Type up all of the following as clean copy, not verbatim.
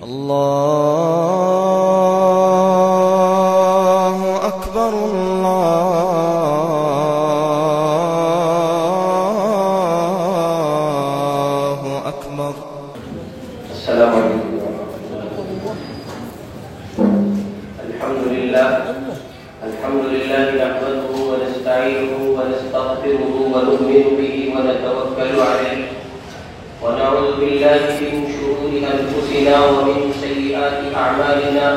الله أكبر الله أكبر. السلام عليكم. الحمد لله نحمده ونستعينه ونستغفره ونؤمن به ونتوكل عليه ونعوذ بالله من شرور أنفسنا ومن سيئات أعمالنا،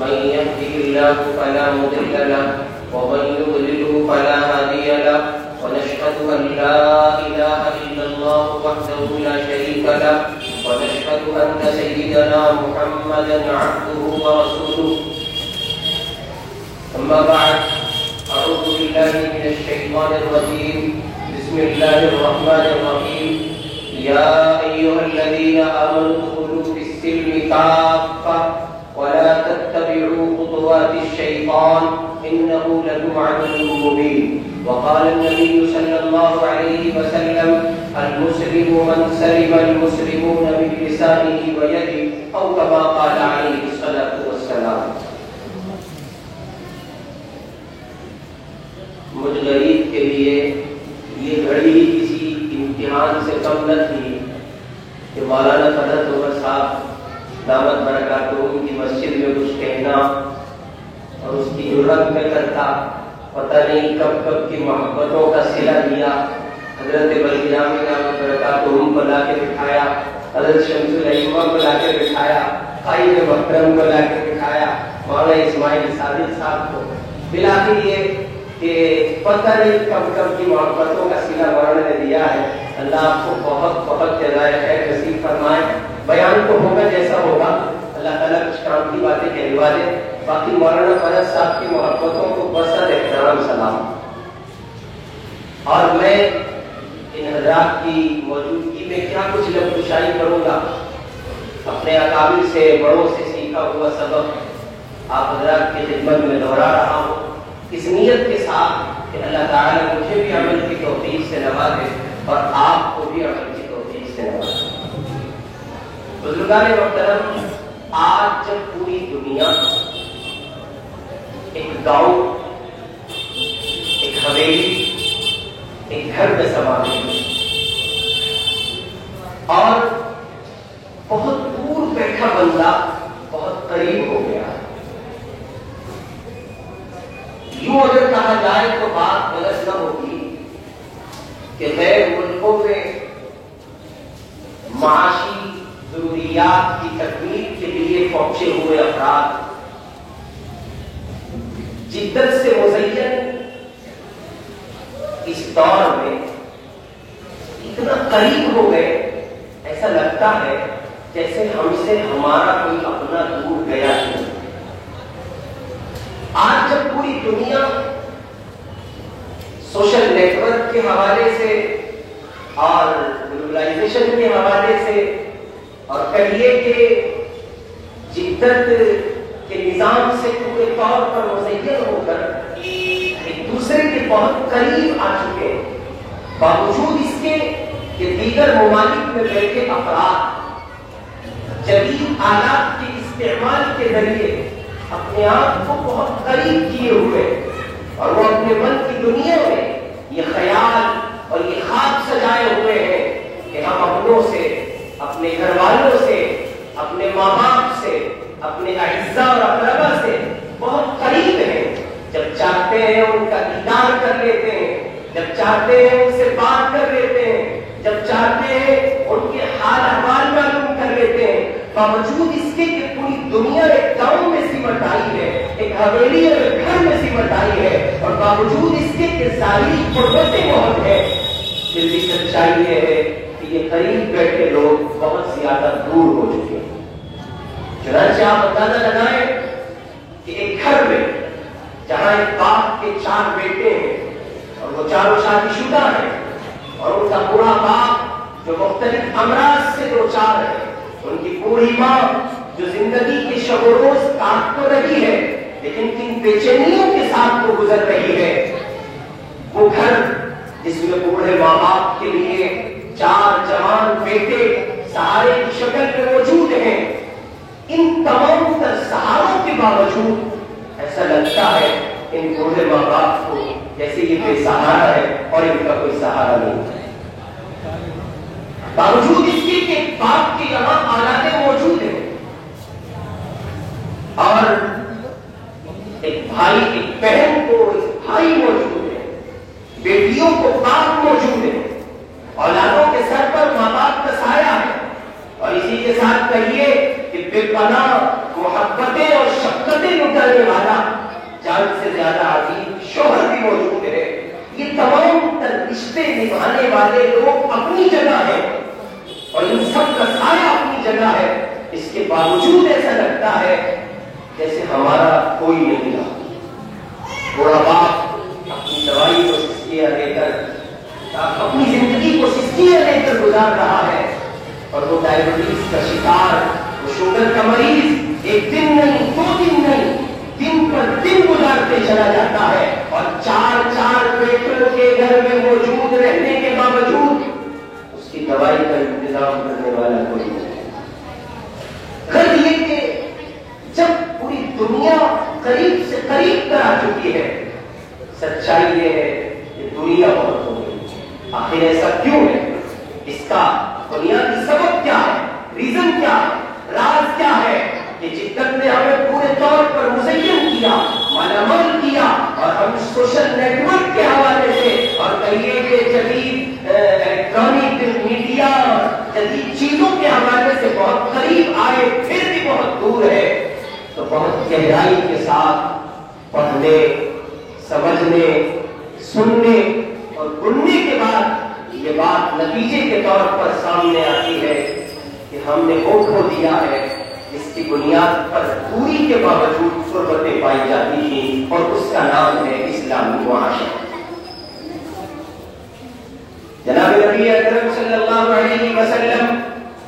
من يهده الله فلا مضل له ومن يضلله فلا هادي له، ونشهد أن لا إله إلا الله وحده لا شريك له، ونشهد أن سيدنا محمدا عبده ورسوله. أما بعد، أعوذ بالله من الشيطان الرجيم، بسم الله الرحمن الرحيم. يا أيها الذين آمنوا ادخلوا في السلم كافة ولا تتبعوا خطوات الشيطان إنه لكم عدو مبين. وقال النبي صلى الله عليه وسلم: المسلم من سلم المسلمون من لسانه ويده، أو كما قال عليه الصلاة والسلام. مجھ غریب کے لیے یہ گھڑی کسی امتحان سے کم نہ تھی کہ مولانا فضل عمر صاحب دامت برکاتہم کی مسجد میں کچھ کہنا اور اس کی جرأت میں کرتا، پتہ نہیں کب کب کی محبتوں کا صلہ دیا. حضرت بلقیامی دامت برکاتہم کو لا کے بٹھایا، حضرت شمس الائمہ کو لا کے بٹھایا، قائد محترم کو لا کے بٹھایا، مولانا اسماعیل صادق صاحب کو. بالآخر یہ کہ پتہ نہیں کب کب کی محبتوں کا صلہ مولانا نے دیا ہے. اللہ آپ کو بہت بہت جزائے خیر نصیب فرمائے. بیان تو ہوگا جیسا ہوگا، اللہ تعالیٰ کچھ کام کی باتیں کہلوا دے. باقی مولانا فضل صاحب کی محبتوں کو بصد احترام سلام. اور میں ان حضرات کی موجودگی میں کیا کچھ لفظ کشائی کروں گا، اپنے اکابر سے بڑوں سے سیکھا ہوا سبق آپ حضرات کی خدمت میں دہرا رہا ہوں، اس نیت کے ساتھ کہ اللہ تعالیٰ مجھے بھی عمل کی توفیق سے نوازے اور آپ کو بھی عمل کی توفیق سے نوازے. بزرگان محترم، آج جب پوری دنیا ایک گاؤں، ایک حویلی، ایک گھر میں سما گئی اور بہت دور بیٹھا بندہ بہت قریب ہو گیا. یوں اگر کہا جائے تو بات غلط نہ ہوگی کہ غیر ملکوں میں معاشی ضروریات کی تکمیل کے لیے پہنچے ہوئے افراد جدت سے مزین اس دور میں اتنا قریب ہو گئے، ایسا لگتا ہے جیسے ہم سے ہمارا کوئی اپنا دور گیا ہے. آج جب پوری دنیا سوشل نیٹ ورک کے حوالے سے اور گلوبلائزیشن کے حوالے سے اور کہیے کہ جدت کے نظام سے پورے طور پر مزین ہو کر ایک دوسرے کے بہت قریب آ چکے ہیں، باوجود اس کے کہ دیگر ممالک میں بیٹھے افراد جدید آلات کے استعمال کے ذریعے اپنے آپ کو بہت قریب کیے ہوئے اور وہ اپنے من کی دنیا میں یہ خیال اور یہ خواب سجائے ہوئے ہیں کہ ہم اپنوں سے، اپنے گھر والوں سے، اپنے ماں باپ سے، اپنے اعزاء اور اقربا سے بہت قریب ہیں. جب چاہتے ہیں ان کا دیدار کر لیتے ہیں، جب چاہتے ہیں ان سے بات کر لیتے ہیں، جب چاہتے ہیں ان کے حال احوال معلوم کر لیتے ہیں، باوجود اس کے کہ پوری دنیا ایک گاؤں میں سمٹ آئی ہے، ایک حویلی اور گھر میں سمٹ آئی ہے، اور باوجود اس کے کہ ظاہری قربتیں بہت ہیں، پھر بھی سچائی یہ ہے کہ یہ قریب بیٹھے لوگ بہت زیادہ دور ہو چکے ہیں. چنانچہ آپ اندازہ لگائیں کہ ایک گھر میں جہاں ایک باپ کے 4 بیٹے ہیں اور وہ چاروں شادی شدہ ہیں اور ان کا بوڑھا باپ جو مختلف امراض سے دوچار ہے، ان کی بوڑھی ماں جو زندگی کے شب و روز کاٹ تو رہی ہے لیکن کن بے چینیوں کے ساتھ وہ گزر رہی ہے، وہ گھر جس میں بوڑھے ماں باپ کے لیے 4 جوان بیٹے سہارے کی شکل میں موجود ہیں، باوجود ایسا لگتا ہے ان بوڑھے ماں باپ کو جیسے یہ بے سہارا ہے اور ان کا کوئی سہارا نہیں ہے. باوجود اس کے کہ باپ کے یہاں اولادیں موجود ہیں اور ایک بھائی ایک بہن کو ایک بھائی موجود ہے, بیٹیوں کو باپ موجود ہے, اولادوں کے سر پر ماں باپ کا سایہ ہے, اور اسی کے ساتھ کہیے کہ بے پناہ محبتیں اور شفقتیں لٹانے والا جان سے زیادہ عزیز شوہر بھی موجود ہے. یہ تمام رشتے نبھانے والے لوگ اپنی جگہ ہیں اور ان سب کا سایہ اپنی جگہ ہے. اس کے باوجود ایسا لگتا ہے جیسے ہمارا کوئی نہیں رہا. بوڑھا باپ اپنی دوائی کو سسکیاں لے کر اپنی زندگی کو سسکیاں لے کر گزار رہا ہے, اور وہ ڈائبٹیز کا شکار, وہ شوگر کا مریض ایک دن نہیں, 2 دن نہیں, دن پر دن گزارتے چلا جاتا ہے, اور 4 بیٹوں کے گھر میں موجود رہنے کے باوجود اس کی دوائی کا انتظام کرنے والا کوئی نہیں. غرض یہ کہ جب پوری دنیا قریب سے قریب کر آ چکی ہے, سچائی یہ ہے کہ دنیا بہت ہو گئی. آخر ایسا کیوں ہے؟ اس کا بنیادی سبب کیا ہے, ریزن کیا ہے, راز کیا ہے کہ جدت نے ہمیں پورے طور پر مزین کیا, مالامال کیا, اور ہم سوشل نیٹ ورک کے حوالے سے اور کہیے کہ جدید الیکٹرانک میڈیا اور جدید چیزوں کے حوالے سے بہت قریب آئے پھر بھی بہت دور ہے. تو بہت گہرائی کے ساتھ پڑھنے, سمجھنے, سننے اور گننے کے بعد یہ بات نتیجے کے طور پر سامنے آتی ہے کہ ہم نے وہ کھو دیا ہے جس کی بنیاد پر دوری کے باوجود قربتیں پائی جاتی تھیں, اور اس کا نام ہے اسلامی معاشرہ. جناب نبی اکرم صلی اللہ علیہ وسلم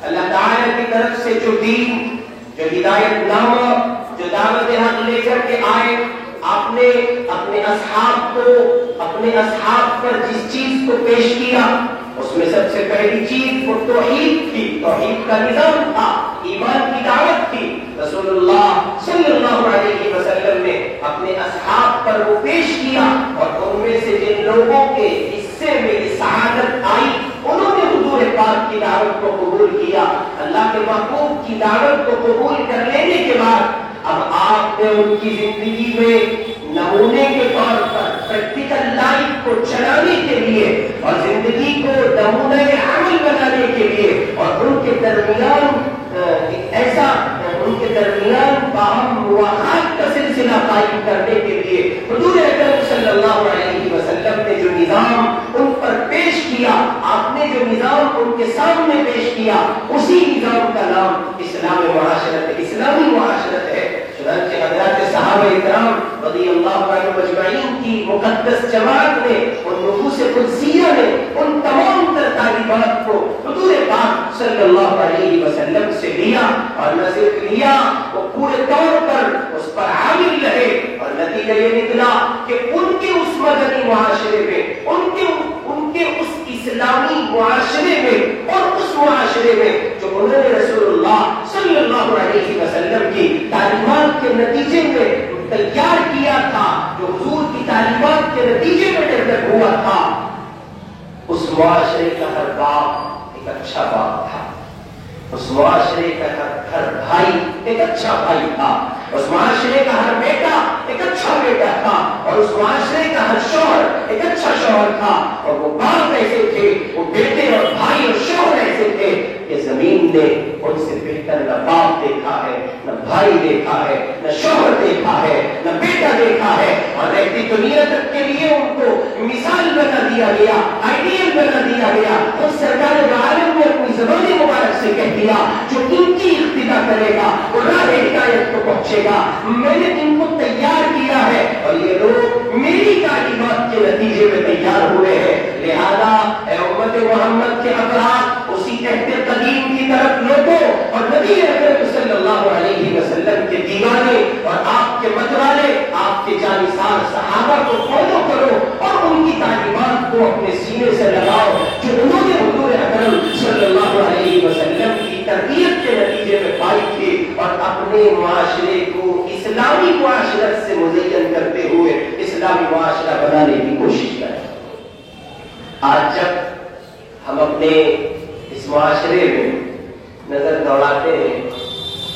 اللہ تعالی کی طرف سے جو دین, جو ہدایت نامہ, جو دعوت حق لے کر کے آئے, آپ نے اپنے اصحاب پر جس چیز کو پیش کیا اس میں سب سے پہلی چیز وہ توحید تھی, توحید کا نظام تھا, ایمان کی دعوت تھی. رسول اللہ صلی اللہ علیہ وسلم نے اپنے اصحاب پر وہ پیش کیا, اور ان میں سے جن لوگوں کے حصے میں یہ سعادت آئی انہوں نے حضور پاک کی دعوت کو قبول کیا. اللہ کے محبوب کی دعوت کو قبول کر لینے کے بعد اب آپ نے ان کی زندگی میں نمونے کے طور پر پریکٹیکل لائف کو چلانے کے لیے اور زندگی کو نمونہ عمل بنانے کے لیے اور ان کے درمیان باہم مواخات کا سلسلہ قائم کرنے کے لیے حضور اکرم صلی اللہ علیہ وسلم نے جو نظام ان پر پیش کیا, آپ نے جو نظام ان کے سامنے پیش کیا, اسی نظام کا نام اسلامی معاشرت, اسلامی معاشرت ہے. چنانچہ حضرات صحابہ اکرام رضی اللہ عنہم اجمعین کی مقدس جماعت نے, ان نفوس قدسیہ نے ان تمام تر تعلیمات کو حضور پاک صلی اللہ علیہ وسلم سے لیا, اور نہ صرف لیا, وہ پورے طور پر اس پر عامل رہے, اور نتیجہ یہ نکلا کہ ان کے اس مدنی معاشرے میں, ان کے اس اسلامی معاشرے میں اور اس معاشرے میں جو انہوں نے رسول اللہ صلی اللہ علیہ وسلم کی تعلیمات کے نتیجے میں تیار کیا تھا, جو حضور کی تعلیمات کے نتیجے میں ڈیولپ ہوا تھا, اس معاشرے کا ہر باپ ایک اچھا باپ تھا, اس معاشرے کا ہر بھائی ایک اچھا بھائی تھا, اس معاشرے کا ہر بیٹا ایک اچھا بیٹا تھا, اور اس معاشرے کا ہر شوہر ایک اچھا شوہر تھا. اور وہ باپ ایسے تھے, وہ بیٹے اور بھائی اور شوہر ایسے تھے کہ زمین نے ان سے بہتر نہ باپ دیکھا ہے, نہ بھائی دیکھا ہے, نہ شوہر دیکھا ہے, نہ بیٹا دیکھا ہے, اور رہتی دنیا تک کے لیے ان کو مثال بنا دیا گیا, آئیڈیل بنا دیا گیا. اور سرکار عالم نے اپنی زبان مبارک سے کہہ دیا جو ان کی اقتدا کرے گا وہ راہ ہدایت کو پہنچے گا. میں نے ان کو تیار کیا ہے اور یہ لوگ میری تعلیمات کے نتیجے میں تیار ہوئے ہیں. لہذا اے امت محمد کے افراد اسی عہد قدیم کی طرف لوٹو اور نبی اکرم صلی اللہ علیہ وسلم کے دیوانے اور آپ کے متوالے, آپ کے جانثار صحابہ کو فالو کرو اور ان کی تعلیمات کو اپنے سینے سے لگاؤ جو انہوں نے حضور اکرم صلی اللہ علیہ وسلم کی تربیت کے نتیجے میں پائی تھی, اور اپنے معاشرے کو اسلامی معاشرت سے مزین کرتے ہوئے اسلامی معاشرہ بنانے کی کوشش کریں۔ آج جب ہم اپنے اس معاشرے میں نظر دوڑاتے ہیں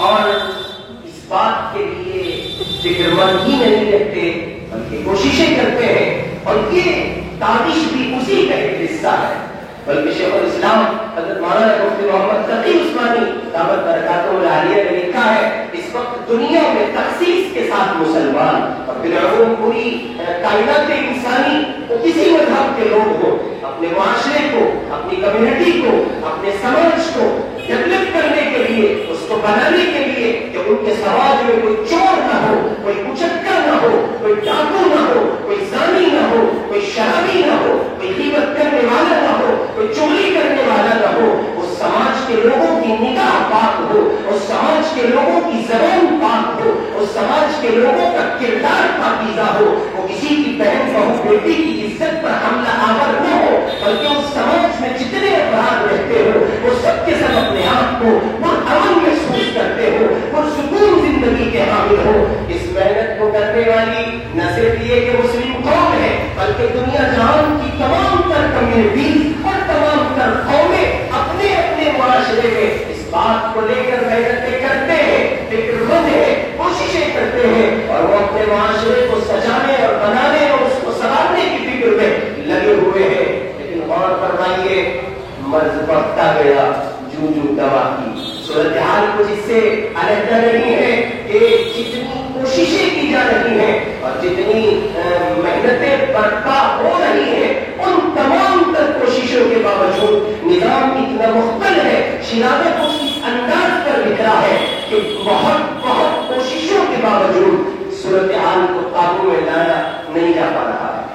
اور اس بات کے لیے فکر مند ہی نہیں رہتے بلکہ کوششیں کرتے ہیں، اور یہ تابش بھی اسی کا ایک حصہ ہے، بلکہ شیخ الاسلام حضرت مولانا مفتی محمد تقی عثمانی دامت برکاتہ العالیہ نے لکھا ہے، اس وقت دنیا میں تخصیص کے ساتھ مسلمان اور بالعموم پوری کائنات انسانی کسی مذہب کے لوگ ہوں، اپنے معاشرے کو، اپنی کمیونٹی کو، اپنے سماج کو ڈیولپ کرنے کے لیے، اس کو بنانے کے لیے کہ ان کے سماج میں کوئی چور نہ ہو، کوئی کچکا نہ ہو، کوئی ڈاکو نہ ہو، کوئی زانی نہ ہو، کوئی شرابی نہ ہو، کوئی غیبت کرنے والا نہ ہو، کوئی چوری کرنے والا نہ ہو، اس سماج کے لوگوں کی نگاہ پاک ہو، اس سماج کے لوگوں کی زبان پاک ہو، اس سماج کے لوگوں کا کردار پاکیزہ ہو، وہ کسی کی بہن بہو بیٹی کی عزت پر حملہ آور نہ ہو، بلکہ اس سماج میں جتنے افراد رہتے ہو وہ سب کے سب اپنے آپ کو پرامن محسوس کرتے ہو، پرسکون زندگی کے حامل ہو۔ اس محنت کو کرنے والی نہ صرف یہ کہ مسلم قوم ہے بلکہ دنیا جہان کی تمام تر کمیونٹیز اور تمام تر قومیں اپنے اپنے معاشرے میں اس بات کو لے کر محنتیں کرتے ہیں، فکر مند ہیں، کوششیں کرتے ہیں، اور وہ اپنے معاشرے کو سجانے اور بنانے اور اس کو سنوارنے کی فکر میں لگے ہوئے ہیں۔ لیکن غور فرمائیے، مرض بڑھتا گیا جو دوا کی صورتحال کو جس سے علیحدہ نہیں ہے کہ جتنی کوششیں کی جا رہی ہیں اور جتنی محنتیں برپا ہو رہی ہیں، ان تمام تر کوششوں کے باوجود نظام اتنا مختل ہے، شرارت اس انداز پر بکھرا ہے کہ بہت کوششوں کے باوجود صورتحال کو قابو میں لایا نہیں جا پا رہا ہے۔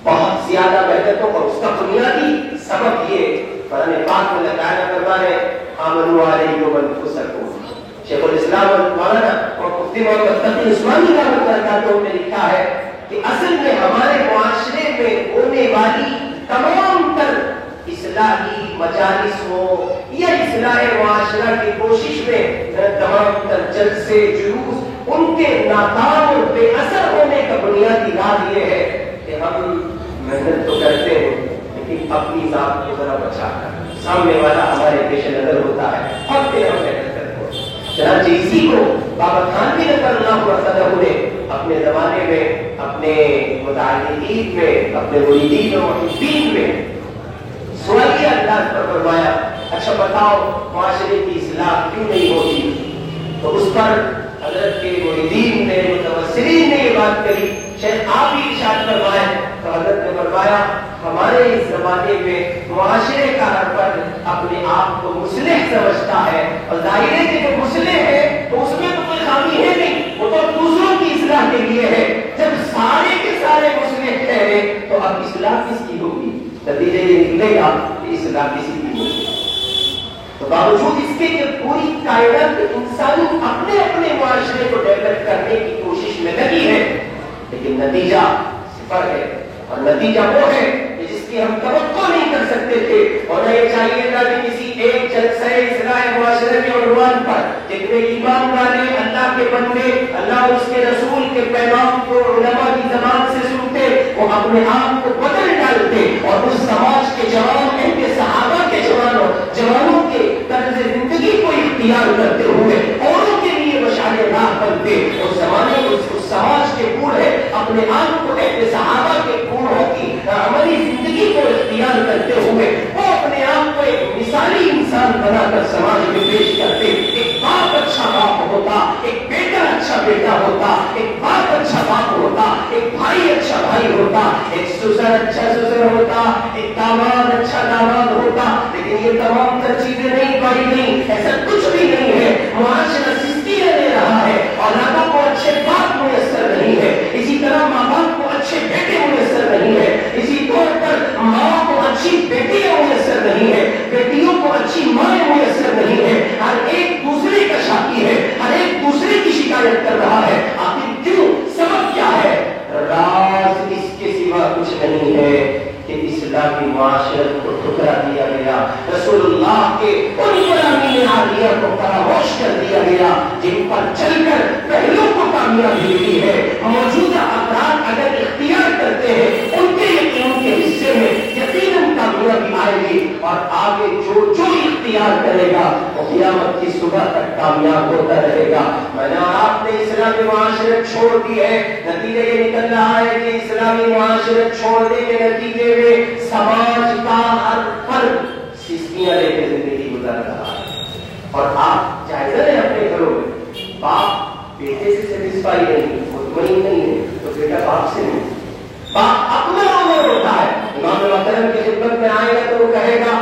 بہت زیادہ محنتوں اور اس کا بنیادی سبب یہ قرآن پاک میں لگایا کروا ہے، آمنوا علیکم انفسکم۔ شیخ الاسلام مولانا اور مفتی محمد تقی عثمانی دامت برکاتہ نے لکھا ہے کہ اصل میں ہمارے معاشرے میں ہونے والی تمام تر اصلاحی مجالس ہو یا اصلاح معاشرہ کی کوشش میں تمام تر جلسے جلوس ان کے ناکام اور بے اثر ہونے کا بنیادی راز یہ ہے کہ ہم محنت تو کرتے ہیں لیکن اپنی ذات کو ذرا بچا کر، سامنے والا ہمارے پیش نظر ہوتا ہے اور پھر ہم محنت کرتے ہیں۔ چنانچہ اسی کو بابا خانوی نظر اللہ عنہ نے اپنے زمانے میں، اپنے متعلقین میں، اپنے مریدین و محبین میں سوالیہ انداز پر فرمایا، اچھا بتاؤ معاشرے کی اصلاح کیوں نہیں ہوتی؟ تو اس پر حضرت کے مریدین نے، متوسلین نے یہ بات کہی، شاید آپ ہی ارشاد فرمائیں۔ تو حضرت نے فرمایا ہمارے اس زمانے میں معاشرے کا ہر فرد اپنے آپ کو مصلح سمجھتا ہے، اور ظاہر ہے کہ جو مصلح ہے تو اس میں تو کوئی خامی ہے نہیں، وہ تو دوسروں کی اصلاح کے لیے ہے۔ جب سارے کے سارے مصلح ٹھہرے تو اب اصلاح کس کی ہوگی؟ نتیجہ یہ نکلے گا کہ اصلاح کسی کی ہوگی۔ تو باوجود اس کے کہ پوری کائنات انسانی اپنے اپنے معاشرے کو ڈیولپ کرنے کی کوشش میں لگی ہے، لیکن نتیجہ صفر ہے، اور نتیجہ وہ ہے کہ جس کی ہم توقع نہیں کر سکتے تھے۔ اور یہ چاہیے تھا کہ کسی ایک جلسہ اصلاح معاشرے کے عنوان پر جتنے ایمان والے اللہ کے بندے اللہ اور اس کے رسول کے پیغام کو علماء کی زبان سے سنتے، وہ اپنے آپ کو بدل ڈالتے اور اس سماج کے جوان، ان کے صحابہ کے جوانوں کے طرز زندگی کو اختیار کرتے ہوئے اوروں کے لیے مشعل راہ بنتے۔ اس زمانے کو اس سماج کے بوڑھے اپنے آپ کو اہل صحابہ کے بوڑھوں کی عملی زندگی کو اختیار کرتے ہوئے وہ اپنے آپ کو ایک مثالی انسان بنا کر سماج میں پیش کرتے۔ ایک باپ اچھا باپ ہوتا، ایک بیٹا اچھا بیٹا ہوتا، ایک باپ اچھا باپ ہوتا، ایک بھائی اچھا بھائی ہوتا، ایک سسر اچھا سسر ہوتا، ایک داماد اچھا داماد ہوتا۔ لیکن یہ تمام تر چیزیں نہیں پائی گئی، ایسا کچھ بھی نہیں ہے۔ معاشرہ سستی لے رہا ہے، اولادوں کو اچھے باپ میسر نہیں ہے، اسی طرح ماں باپ کو اچھے بیٹے میسر نہیں ہے، اسی طور پر ماں کو اچھی بیٹیاں میسر نہیں ہے، بیٹیوں کو اچھی ماں میسر نہیں ہے۔ ہر ایک دوسرے کا شاکی ہے، ہر ایک دوسرے کی شکایت کر رہا ہے۔ آخر کیوں؟ سبب کیا ہے؟ راز اس کے سوا کچھ نہیں ہے کہ اسلامی معاشرت کو ٹھکرا دیا گیا، رسول اللہ کے ان فرامین عالیہ کو فراموش کر دیا گیا، جن پر چل کر پہلو کو کامیابی ملی ہے. موجودہ افراد اگر اختیار کرتے ہیں ان کے حصے میں یقیناً کامیابی آئے گی, اور آگے جو اختیار کرے گا وہ قیامت کی صبح تک کامیاب ہوتا رہے گا. میں نے اور آپ نے اسلامی معاشرت چھوڑ دی ہے, نتیجہ یہ نکل رہا ہے کہ اسلامی معاشرت چھوڑنے کے نتیجے میں سماج کا ہر فرد سستیاں لے کے زندگی گزار رہا ہے. اور آپ جائزہ لیں اپنے گھروں میں, باپ بیٹے سے سیٹسفائی نہیں, مطمئن نہیں ہے تو بیٹا باپ سے نہیں. باپ اپنا عمر ہوتا ہے, امام محترم کی خدمت میں آئے گا تو وہ کہے گا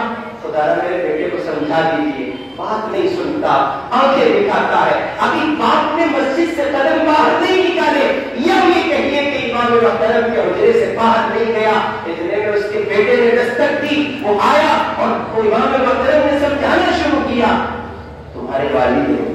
خدا را میرے بیٹے کو سمجھا دیجیے, بات نہیں سنتا, آنکھیں دکھاتا ہے. ابھی باپ نے مسجد سے قدم باہر نہیں نکالے, یا یہ کہیے کہ امام محترم کے حجرے سے باہر نہیں گیا, اتنے میں اس کے بیٹے نے دستک دی, وہ آیا اور امام محترم نے سمجھانا شروع کیا, تمہارے والد ہیں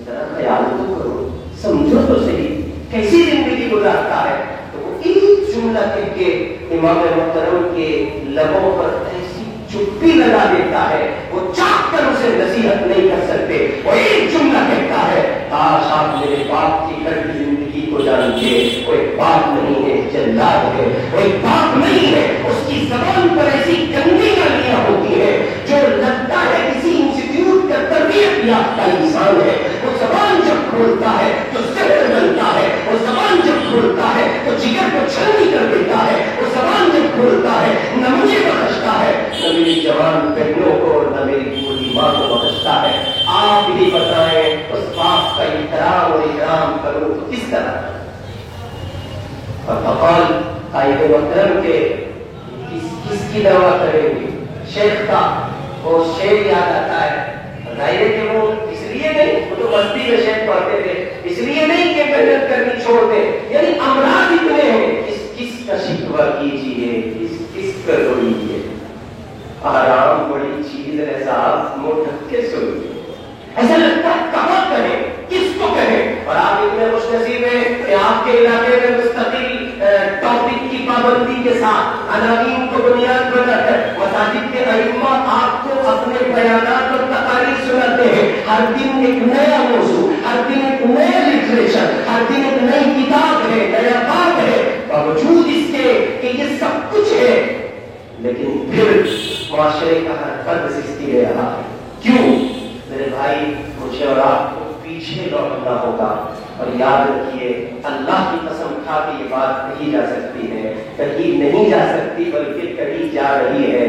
ذرا خیال تو کرو, سمجھو تو صحیح کیسی زندگی گزارتا ہے. تو وہ ایک جملہ کہہ کے امام محترم کے لبوں پر ایسی چپی لگا دیتا ہے, وہ چاہ کر اسے نصیحت نہیں کر سکتے. وہ ایک جملہ کہتا ہے, کاش آپ میرے باپ کی گھر کی زندگی کو جانتے, وہ ایک باپ نہیں ہے جلاد ہے, وہ ایک باپ نہیں ہے, اس کی زبان پر ایسی گندی گالیاں ہوتی ہے جو لگتا ہے کسی انسٹیٹیوٹ کا تربیت یافتہ انسان ہے. وہ زبان جب کھولتا ہے تو زہر بنتا ہے, وہ زبان جب کھولتا ہے تو جگر کو چھلنی کر دیتا ہے, وہ زبان جب کھولتا ہے نہ مجھے بخشتا ہے, نہ میری جوان بہنوں کو, نہ میری بوڑھی ماں کو بخشتا ہے. آپ بھی بتائیں اس باپ کا احترام اور اکرام کروں تو کس طرح. اور فقال قائد محترم کے کس کی دعویٰ کریں گے, شیخ کا وہ شعر یاد آتا ہے. ظاہر ہے کہ وہ اس لیے نہیں, وہ تو مستی میں شیخ پڑھتے تھے, اس لیے نہیں کہ محنت کرنی چھوڑ دیں, یعنی امراض اتنے ہیں, کس کا شکوہ کیجیے, کس کا روئیے, آرام بڑی چیز ہے صاحب, منہ ڈھک کے سوئیے. ایسا لگتا ہے کہاں کہیں, کس کو کہیں. اور آپ اتنے خوش نصیب ہیں کہ آپ کے علاقے میں مستقل ٹاپک کی پابندی کے ساتھ عناوین کو بنیاد بنا کر مساجد کے ائمہ آپ کو اپنے بیانات اور تقاریر سناتے ہیں. ہر دن ایک نیا موضوع, ہر دن ایک نیا لٹریچر, ہر دن ایک نئی کتاب ہے, نیا باب ہے. باوجود اس کے کہ یہ سب کچھ ہے, لیکن پھر معاشرے کا ہر فرد سستی لے رہا ہے. کیوں میرے بھائی, مجھے اور آپ کو پیچھے لوٹنا ہوگا. اور یاد رکھیے, اللہ کی قسم کھا کے یہ بات کہی جا سکتی ہے, کہیں نہیں جا سکتی بلکہ کہی جا رہی ہے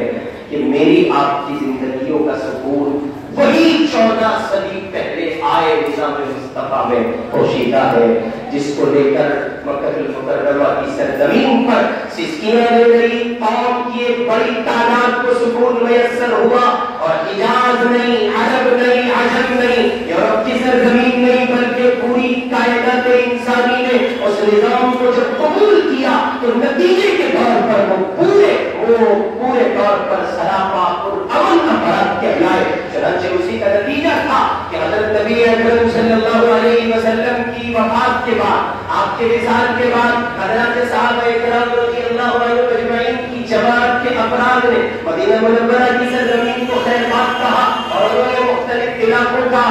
کہ میری آپ کی زندگیوں کا سکون وہی 14 صدی پہلے آئے نظام مصطفیٰ میں پوشیدہ ہے, جس کو لے کر مکہ المکرمہ کی سرزمین پر سسکیاں لے گئی, قوم کی ایک بڑی تعداد کو سکون میسر ہوا. اور حجاز نہیں, عرب نہیں, عجم نہیں, یورپ کی سرزمین نہیں, بلکہ پوری کائنات انسانی نے اس نظام کو جب قبول کیا تو نتیجے کے طور پر وہ پورے طور پر سراپا اور امن افراد کہلائے. چنانچہ اسی کا نتیجہ تھا کہ حضرت نبی اکرم صلی اللہ علیہ وسلم کی وفات کے بعد, آپ کے وصال کے بعد, حضرات صحابہ کرام رضی اللہ عنہم اجمعین کی جماعت کے افراد نے مدینہ منورہ کی سرزمین کو خیر بات کہا, اور انہوں نے مختلف علاقوں کا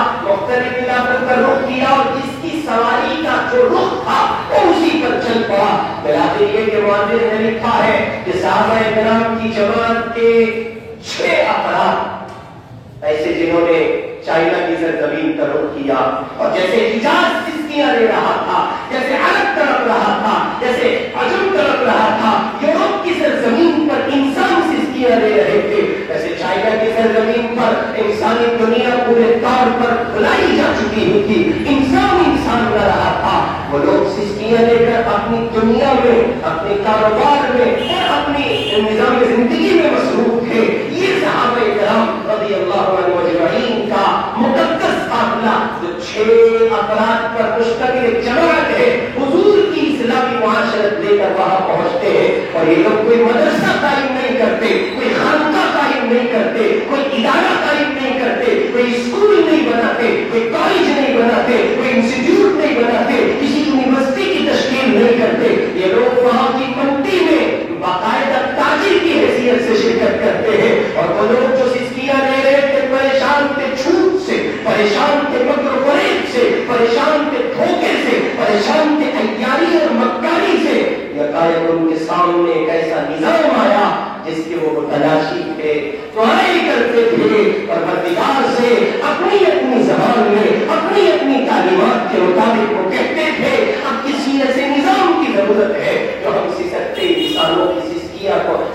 رخ کیا, اور جس کی سواری کا جو رخ تھا وہ اسی پر چل پڑا. بلاخر یہ کہ مؤرخ نے لکھا ہے کہ صحابہ کرام کی جماعت کے 6 افراد ایسے جنہوں نے چائنا کی سرزمین کا رخ کیا, اور جیسے حجاز سسکیاں لے رہا تھا, جیسے عرب تڑپ رہا تھا, جیسے عجم تڑپ رہا تھا, یورپ کی سرزمین پر انسان سسکیاں لے رہے تھے, ویسے چائنا کی سرزمین پر انسانی دنیا پورے طور پر بھلائی جا چکی ہوئی تھی, انسان نہ رہا تھا. وہ لوگ سسکیاں لے کر اپنی دنیا میں, اپنے کاروبار میں اور اپنی نظام زندگی میں مصروف تھے. یہ صحابہ کرام رضی اللہ عنہم اجمعین کا مقدس قافلہ جو 6 افراد پر مشتمل ایک جماعت ہے, حضور کی اسلامی معاشرت لے کر وہاں پہنچتے ہیں. اور یہ لوگ کوئی مدرسہ قائم نہیں کرتے, کوئی خانقاہ قائم نہیں کرتے, کوئی ادارہ قائم نہیں کرتے, کوئی اسکول نہیں بناتے, کوئی کالج نہیں بناتے, کوئی انسٹیٹیوٹ نہیں بناتے, کسی یونیورسٹی کی تشکیل نہیں کرتے. یہ لوگ وہاں کی منڈی میں باقاعدہ تاجر کی حیثیت سے شرکت کرتے ہیں. اور وہ لوگ جو سسکیاں لے رہے تھے پریشان تھے چھوٹ سے, پریشان تھے مکر و فریب سے, پریشان تھے دھوکے سے, پریشان اور ان کے سامنے ایک ایسا نظام آیا جس کے وہ متلاشی تھے، دعائیں کرتے تھے اور پروردگار سے اپنی اپنی زبان میں اپنی اپنی تعلیمات کے مطابق وہ کہتے تھے اب کسی ایسے نظام کی ضرورت ہے جو ہم سسکتے انسانوں کی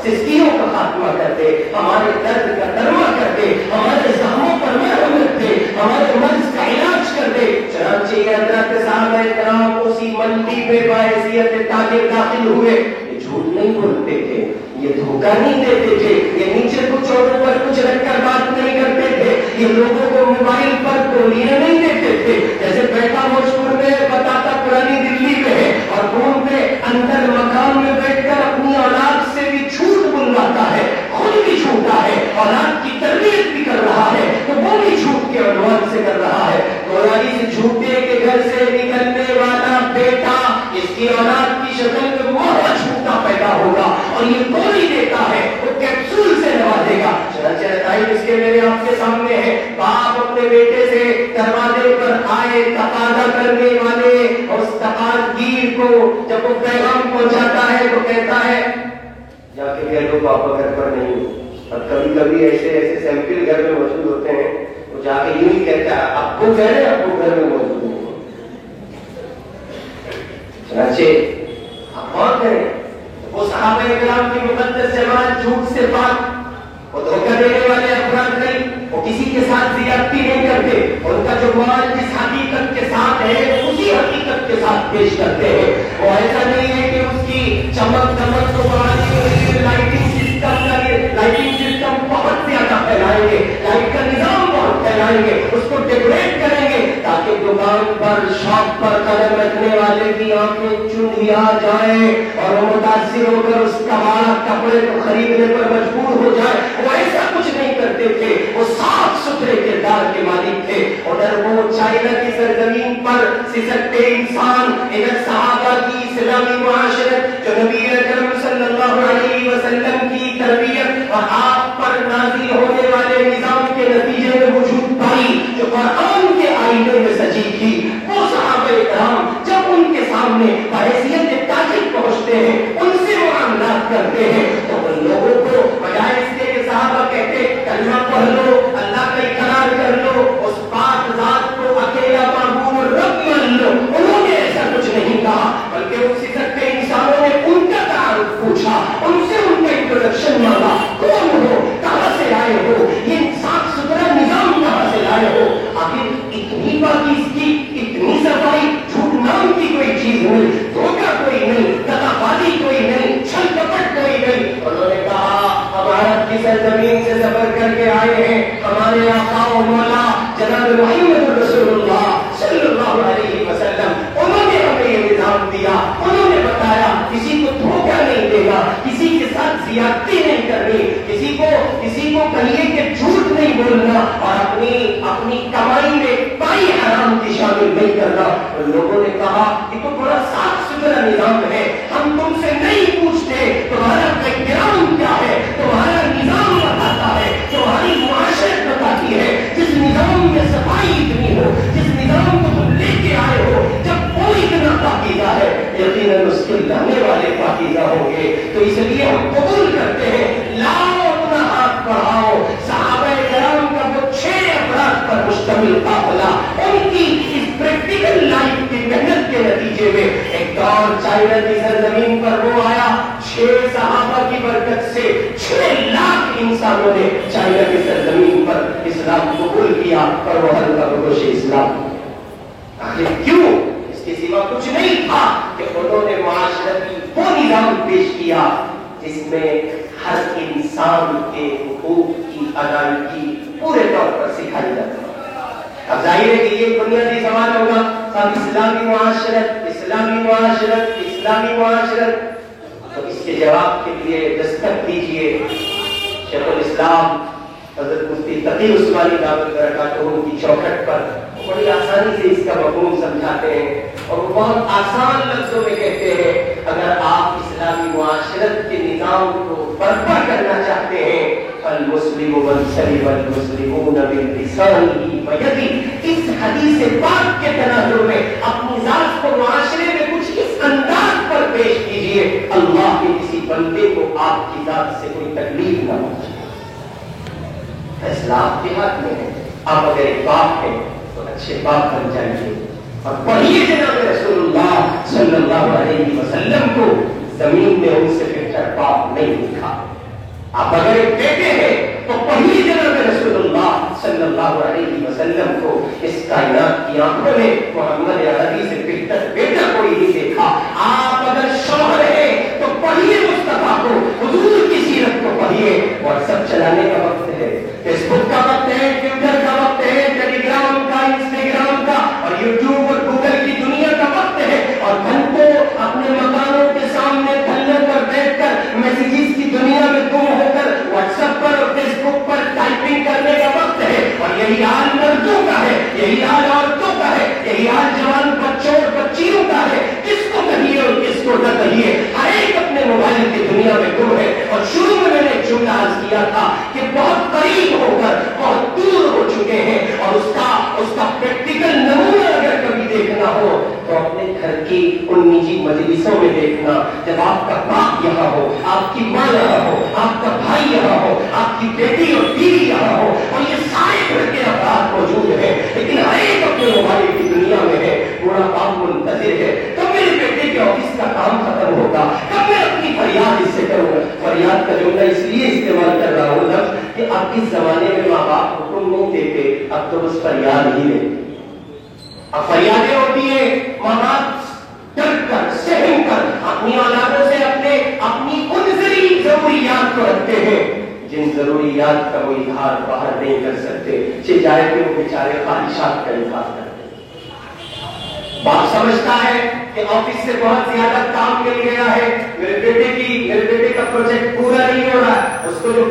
سستیوں کا خاتمہ کر دے، ہمارے درد کا درما کر دے، ہمارے زخموں پر مرہم رکھ دے، ہمارے مرض کا علاج کر دے۔ چنانچہ یہ حضرات صحابہ کرام اسی منڈی میں باعثیت تاجر داخل ہوئے، یہ جھوٹ نہیں بولتے تھے، یہ دھوکہ نہیں دیتے تھے، یہ نیچے کچھ اور اوپر کچھ رکھ کر بات نہیں کرتے تھے، یہ لوگوں کو موبائل پر گولیاں نہیں دیتے تھے جیسے بیٹھا بھوجپور میں بتاتا پرانی دلی میں ہے اور فون پہ اندر مقام میں بیٹھ کر اپنی اولاد سے بھی جھوٹ بلواتا ہے، خود بھی جھوٹا ہے، اولاد کی تربیت بھی کر رہا ہے تو وہ بھی جھوٹ کے عنوان سے کر رہا ہے۔ گورائی سے جھوٹے کے گھر سے نکلنے والا بیٹا اس کی اولاد کی شکل میں وہ جھوٹا پیدا ہوگا اور یہ گولی دیتا ہے وہ کیپسول سے نوازے گا۔ چنانچہ اس کے میرے آپ کے سامنے ہے، باپ اپنے بیٹے سے دروازے پر آئے تقاضا کرنے والے اور اس تقاضگیر کو جب وہ پیغام پہنچاتا ہے تو کہتا ہے جا کے کہہ دو پاپا گھر پر نہیں ہو۔ اور کبھی کبھی ایسے ایسے سیمپل گھر میں موجود ہوتے ہیں وہ جا کے یوں ہی کہتا ہے ابو کہہ رہے ابو گھر میں موجود نہیں۔ چنانچہ آپ کون کریں وہ صحابہ کرام کی مقدس جماعت جھوٹ سے پاک، وہ دھوکہ دینے والے افراد نہیں، وہ کسی کے ساتھ زیادتی نہیں کرتے، ان کا جو مال جس حقیقت کے ساتھ ہے اسی حقیقت کے ساتھ پیش کرتے ہیں۔ وہ ایسا نہیں ہے کہ اس کی چمک دمک کو بڑھانے کے لیے لائٹنگ سسٹم بہت زیادہ پھیلائیں گے، لائٹ کا نظام بہت پھیلائیں گے، اس کو ڈیکوریٹ کریں گے تاکہ دکان پر شاپ پر قدم رکھنے والے کی آنکھیں چن آ جائیں اور وہ متاثر ہو کر اس کمالہ کپڑے کو خریدنے پر مجبور ہو جائے۔ وہ ایسا کچھ نہیں کرتے تھے، وہ صاف ستھرے کردار کے مالک تھے۔ ادھر وہ چائنا کی سرزمین پر سسکتے انسان، ادھر صحابہ کی اسلامی معاشرت جو نبی اکرم صلی اللہ علیہ وسلم کی تربیت اور آپ پر نازل ہونے والے نظام کے نتیجے میں وجود پائی جو قرآن کے آئینے میں سجی تھی، وہ صحابہ کرام جب ان کے سامنے بحیثیت تاجر پہنچتے ہیں، ان سے معاملات کرتے ہیں تو ان لوگوں کو بجائے اس کے کہ صحابہ کہتے کلمہ پڑھ لو، اللہ کا اقرار کر لو، اس پاک ذات کو اکیلا معبود رب مان لو، انہوں نے ایسا کچھ نہیں کہا بلکہ وہ سسکتے انسانوں نے ان کا تعارف پوچھا، ان سے ان کا انٹروڈکشن مانگا، کون ہو، کہاں سے آئے ہو، یہ صاف ستھرا نظام کہاں سے لائے ہو، آخر اتنی پاکیزگی اتنی صفائی، جھوٹ نام کی کوئی چیز نہیں، دھوکہ کوئی نہیں، دغا بازی کوئی نہیں، چھل کپٹ کوئی نہیں۔ انہوں نے کہا ہم عرب کی سرزمین سے سفر کر کے آئے ہیں، ہمارے آقا و مولا جناب محمد رسول اللہ صلی اللہ علیہ وسلم انہوں نے ہمیں یہ نظام دیا، انہوں نے بتایا کسی کو دھوکہ نہیں دینا، کسی کے ساتھ زیادتی نہیں کرنی، کسی کو کہیے کہ جھوٹ نہیں بولنا اور اپنی کمائی میں کوئی حرام کی شامل نہیں کرنا۔ اور لوگوں نے کہا یہ تو بڑا صاف ستھرا نظام ہے، ہم تم سے نہیں پوچھتے تمہارا بیک گراؤنڈ کیا ہے، تمہارا نظام بتاتا ہے، تمہاری معاشرت بتاتی ہے۔ جس نظام میں صفائی اتنی ہو، جس نظام کو تم لے کے آئے ہو، جب وہ اتنا پاکیزہ ہے یقیناً اس کے لانے والے پاکیزہ ہوں گے، تو اس لیے ہم قبول کرتے ہیں، لاؤ اپنا ہاتھ بڑھاؤ۔ صحابہ کرام کا وہ 6 افراد پر مشتمل قافلہ، ان کی اس پریکٹیکل لائف کی محنت کے نتیجے میں ایک دور چائنا کی سرزمین پر وہ آیا، 6 صحابہ کی برکت سے 6 لاکھ انسانوں نے چائنا کی سرزمین پر اسلام قبول کیا اور وہ حلقہ بگوش اسلام۔ آخر کیوں؟ اس کے سوا کچھ نہیں تھا کہ انہوں نے معاشرتی وہ نظام پیش کیا جس میں ہر انسان کے حقوق کی ادائیگی پورے طور پر سکھائی جاتی ہے۔ اب ظاہر ہے کہ یہ بنیادی سوال ہوگا، اب اسلامی معاشرت، اسلامی معاشرت، اسلامی معاشرت، تو اس کے جواب کے لیے دستک دیجیے شیخ الاسلام حضرت مفتی تقی عثمانی دعوت برکاتہ کی چوکھٹ پر بڑی آسانی سے اس کا مفہوم سمجھاتے ہیں اور وہ بہت آسان لفظوں میں کہتے ہیں اگر آپ اسلامی معاشرت کے نظام کو برپا کرنا چاہتے ہیں المسلم من سلم المسلمون من لسانه ويده، اس حدیث پاک کے تناظر میں اپنی ذات کو معاشرے میں کچھ اس انداز پر پیش کیجیے، اللہ جائیے اور پڑھیے جناب رسول اللہ صلی اللہ علیہ وسلم کو. زمین میں ان سے بہتر باپ نہیں دکھا. آپ اگر ایک بیٹے ہیں تو پڑھیے جناب رسول اللہ صلی اللہ علیہ وسلم کو. اس کائنات کی آنکھوں میں محمد عربی سے بہتر بیٹا کوئی نہیں دیکھا. آپ اگر شوہر ہیں تو پڑھیے مصطفیٰ کو, حضور کی سیرت کو پڑھیے. واٹس ایپ چلانے کا وقت ہے, فیس بک کا وقت ہے, ٹویٹر کا وقت ہے, ٹیلی گرام کا, انسٹاگرام کا اور یوٹیوب اور گوگل کی دنیا کا وقت ہے. اور گھنٹوں اپنے مکانوں کے سامنے دھلنے پر بیٹھ کر میسیجز کی دنیا میں گم ہو کر واٹس ایپ پر اور فیس بک پر ٹائپنگ کرنے کا وقت ہے. اور یہی حال مردوں کا ہے, یہی حال عورتوں کا ہے, یہی حال جوان بچوں اور بچیوں کا ہے. کس کو کہیے اور کس کو نہ کہیے, ہر ایک اپنے موبائل کی دنیا میں گم ہے. اور شروع میں نے ایک جملہ عرض کیا تھا کہ بہت قریب ہو کر بہت دور ہو چکے ہیں. اور اس کا پریکٹیکل نمونہ اگر کبھی دیکھنا ہو تو اپنے گھر کی ان نجی مجلسوں میں دیکھنا. جب آپ کا باپ یہاں ہو, آپ کی ماں یہاں ہو, آپ کا بھائی یہاں ہو, آپ کی بیٹی اور بیوی یہاں ہو, اور یہ سارے گھر کے افراد موجود ہیں, لیکن ہر ایک اپنے موبائل کی دنیا میں ہے. پورا کام منتظر ہے کب میرے بیٹے کے آفس کا کام ختم ہوگا, کب میں اپنی فریاد اس سے کروں گا. فریاد کا جملہ اس لیے استعمال کر رہا ہوں لفظ کہ اب اس زمانے میں ماں باپ حکم نہیں دیتے, اب تو بس فریاد ہی ہے. اب فریادیں ہوتی ہیں, ماں باپ ڈر کر سہم کر اپنی اولادوں سے اپنی ان ضروریات کو رکھتے ہیں جن ضروریات کا وہ اظہار باہر نہیں کر سکتے, چاہے کہ وہ بیچارے خواہشات کا اظہار کرتے. باپ سمجھتا ہے کہ آفس سے بہت زیادہ کام مل گیا ہے, میرے بیٹے کا پروجیکٹ پورا نہیں ہو رہا ہے, اس کو جو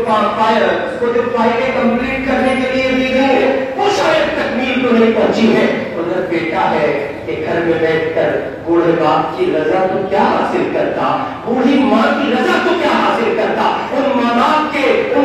فائلیں کمپلیٹ کرنے کے لیے دی گئی ہے وہ شاید تکمیل کو نہیں پہنچی ہے. ادھر بیٹا ہے کہ گھر میں بیٹھ کر بوڑھے باپ کی رضا تو کیا حاصل کرتا, بوڑھی ماں کی رضا تو کیا حاصل کرتا, ان ماں باپ کے ان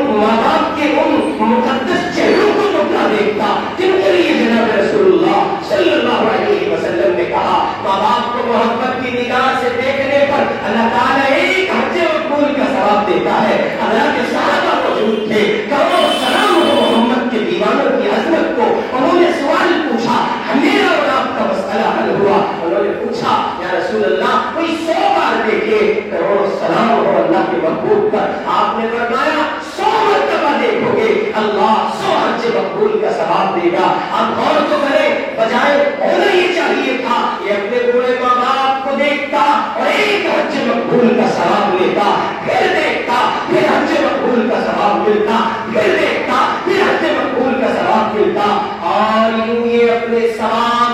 مقدس چہروں کو تو کیا دیکھتا جن کے لیے جناب رسول اللہ صلی اللہ علیہ وسلم نے کہا ماں باپ کو محبت کی نگاہ سے دیکھنے پر اللہ تعالیٰ ایک حج مقبول کا ثواب دیتا ہے. اللہ کے صحابہ موجود تھے, کہو سلام ہو محمد کے دیوانوں کی عظمت کو. انہوں نے سوال پوچھا, میرا اور آپ کا مسئلہ حل ہوا. انہوں نے پوچھا یا رسول اللہ کوئی 100 بار دیکھے, کروڑوں سلام ہو اللہ کے محبوب پر. آپ نے فرمایا 100 مرتبہ دیکھو گے اللہ 100 حج مقبول کا ثواب دے گا. اب غور تو کرے, بجائے ہونا یہ چاہیے تھا یہ اپنے بوڑھے ماں باپ کو دیکھتا اور ایک حج مقبول کا ثواب لیتا, پھر دیکھتا پھر حج مقبول کا ثواب ملتا, پھر دیکھتا پھر حج مقبول کا ثواب ملتا. اور یوں یہ اپنے ثواب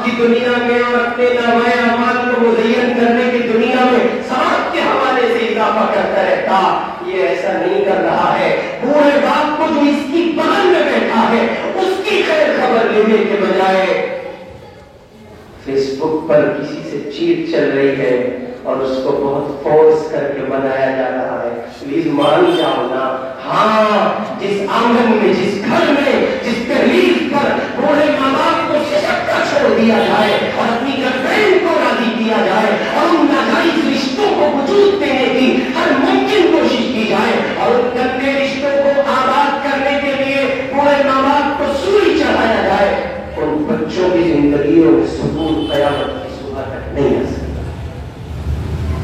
کی دنیا میں اور اپنے نامۂ اعمال کو مزین کرنے کی دنیا میں ثواب کے حوالے سے اضافہ کرتا رہتا. یہ ایسا نہیں کر رہا ہے. بوڑھے باپ کو جو اس کی بغل میں بیٹھا ہے اس کی خیر خبر لینے کے بجائے فیس بک پر کسی سے چیٹ چل رہی ہے اور اس کو بہت فورس کر کے بنایا جا رہا ہے. پلیز مان جاؤ نا, ہاں جس آنگن میں, جس گھر میں, جس تحریر پر بوڑھے ماں باپ کو سشکتا چھوڑ دیا جائے اور اپنی گرل فرینڈ کو راضی کیا جائے اور ان ناجائز رشتوں کو وجود دینے کی ہر ممکن کوشش کی جائے اور ان گندے رشتوں کو آباد کرنے کے لیے بوڑھے ماں باپ کو سوئی چڑھایا جائے, ان بچوں کی زندگیوں میں سکون قیامت کی صبح تک نہیں آ سکتا.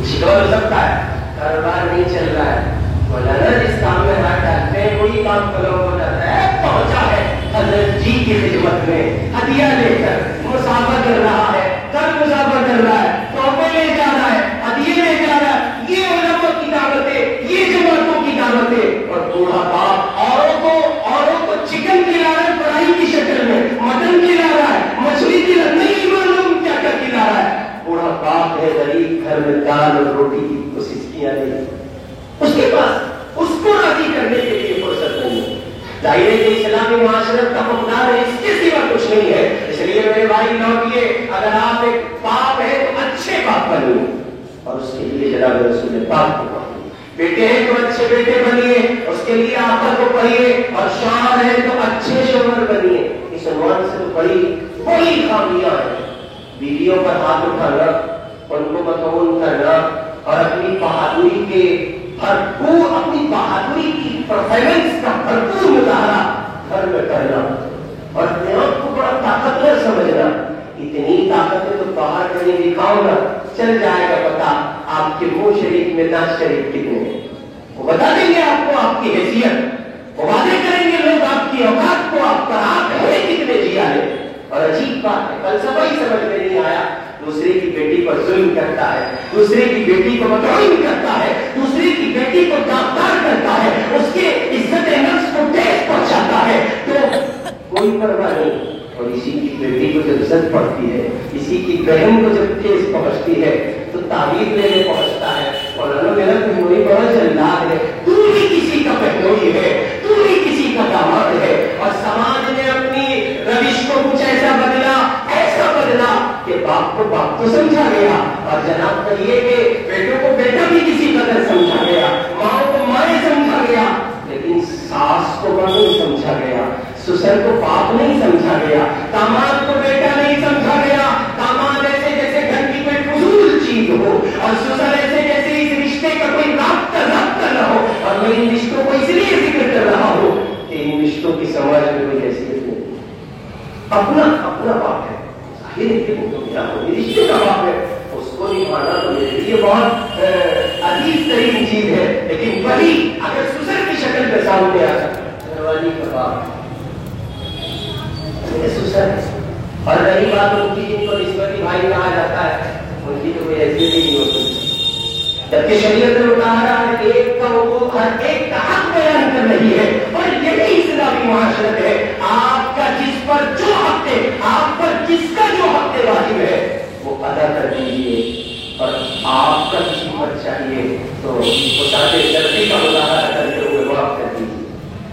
شکوہ ہو سکتا ہے, کاروبار نہیں چل رہا ہے, مولانا جس کام میں ہاتھ ڈالتے ہیں وہی کام فلو ہو جاتا ہے. پہنچا ہے حضرت جی کی خدمت میں ہدیہ لے کر مسافر کر رہا ہے, کل مسافر کر رہا ہے, تحفے لے جا رہا ہے, ہدیے لے جا رہا ہے. یہ علماء کی دعوتیں, یہ جماعتوں کی دعوتیں. اور بوڑھا باپ اوروں کو چکن کھلا رہا ہے پڑھائی کی شکل میں, مٹن کھلا رہا ہے, مچھلی کھلا, نہیں معلوم کیا کیا کھلا رہا ہے. بوڑھا باپ ہے غریب, گھر میں دال اور روٹی کی کوشش کیا نہیں, اس کے پاس اس کو راضی کرنے کے لیے فرصت نہیں ہے. ظاہر ہے کہ اسلامی معاشرت کا مقدار ہے, اس کے سوا کچھ نہیں ہے. اس لیے میرے بھائی لوٹیے, اگر آپ ایک باپ ہیں تو اچھے باپ بنیے اور اس کے لیے جناب رسول پاک کو پڑھیے. بیٹے ہیں تو اچھے بیٹے بنیے, اس کے لیے آقا کو پڑھیے, اور شوہر ہے تو اچھے شوہر بنیے. اس عنوان سے تو بڑی خامیاں ہیں. بیویوں پر ہاتھ اٹھانا, ان کو مطمئن کرنا اور اپنی بہادری کی پرفارمنس کا بھرپور مظاہرہ گھر میں کرنا اور اپنے آپ کو بڑا طاقتور سمجھنا. اتنی طاقت ہے تو باہر کہیں دکھاؤ نا, چل جائے گا پتا آپ کے منہ شریف میں دانت شریف کتنے ہیں. وہ بتا دیں گے آپ کو آپ کی حیثیت, وہ وعدے کریں گے لوگ آپ کی اوقات کو, آپ کا آپ ہے کتنے جیا ہے. اور عجیب بات ہے, فلسفہ ہی سمجھ میں نہیں آیا. دوسرے کی بیٹی پر ظلم کرتا ہے, دوسرے کی بیٹی کو مطمئن کرتا ہے, دوسرے کی بیٹی کو داغدار کرتا ہے, اس کے عزت نفس کو ٹھیس پہنچاتا ہے, تو کوئی پرواہ نہیں. اور اسی کی بیٹی کو جب عزت پڑتی ہے, اسی کی بہن کو جب ٹھیس پہنچتی ہے تو تعبیر لینے پہنچتا ہے. اور میرا بہنوئی بڑا جلاد ہے, تو بھی کسی کا بہنوئی ہے, تو بھی کسی کا داماد ہے. اور سماج نے اپنی روش کو کچھ ایسا بدلا کہ باپ کو باپ کو سمجھا گیا, اور جناب کہیے کہ بیٹوں کو بیٹا بھی کسی قدر سمجھا گیا, ماں کو مائیں سمجھا گیا, لیکن ساس کو ماں نہیں سمجھا گیا, سسر کو باپ نہیں سمجھا گیا, داماد کو بیٹا نہیں سمجھا گیا. داماد ایسے جیسے گھر کی کوئی فضول چیز ہو, اور سسر ایسے جیسے اس رشتے کا کوئی رابطہ نہ ہو. اور میں ان رشتوں کو اس لیے ذکر کر رہا ہوں کہ ان رشتوں کی سماج میں کوئی حیثیت نہیں. اپنا باپ ہے, رشتے کا باپ ہے, اس کو نبھانا تو میرے لیے بہت عزیز ترین چیز ہے. لیکن وہی اگر سسر کی شکل میں سامنے آ جائے, گھر والی کا باپ میرے سسر ہے. اور رہی بات ان کی جن کو نسبتی بھائی کہا جاتا ہے, ان کی تو کوئی حیثیت ہی نہیں ہوتی. جبکہ شریعت میں کہا ہے کہ ایک کا حقوق ہر ایک کا حق بیان کر رہی ہے, اور یہی اسلامی معاشرت ہے. آپ کا جس پر جو حق ہے, آپ پر جس کا جو حق واجب ہے وہ ادا کر دیجیے, اور آپ کا کسی پر چاہیے تو درجے کا مظاہرہ کرتے ہوئے معاف کر دیجیے.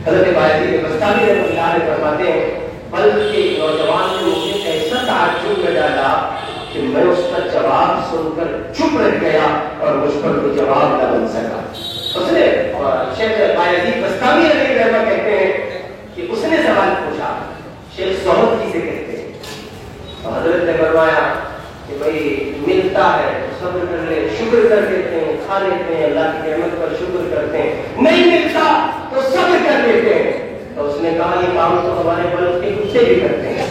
حضرت بایزید بستامی رحمۃ اللہ علیہ فرماتے ہیں, بلکہ نوجوان نے مجھے ایسا تعجب میں ڈالا کہ میں اس کا جواب سن کر چپ رہ گیا, اور مجھ پر کوئی جواب نہ بن سکا. اس نے شیخ بایزید بستامی علیہ رحمہ کہتے ہیں کہ اس نے سوال پوچھا, شیخ صحبت کسے کہتے ہیں؟ حضرت نے فرمایا کہ بھائی ملتا ہے صبر کر لے, شکر کر دیتے ہیں, کھا لیتے ہیں, اللہ کی نعمت پر شکر کرتے ہیں, نہیں ملتا تو صبر کر دیتے ہیں. تو اس نے کہا یہ کام تو ہمارے بلد کے خود سے بھی کرتے ہیں,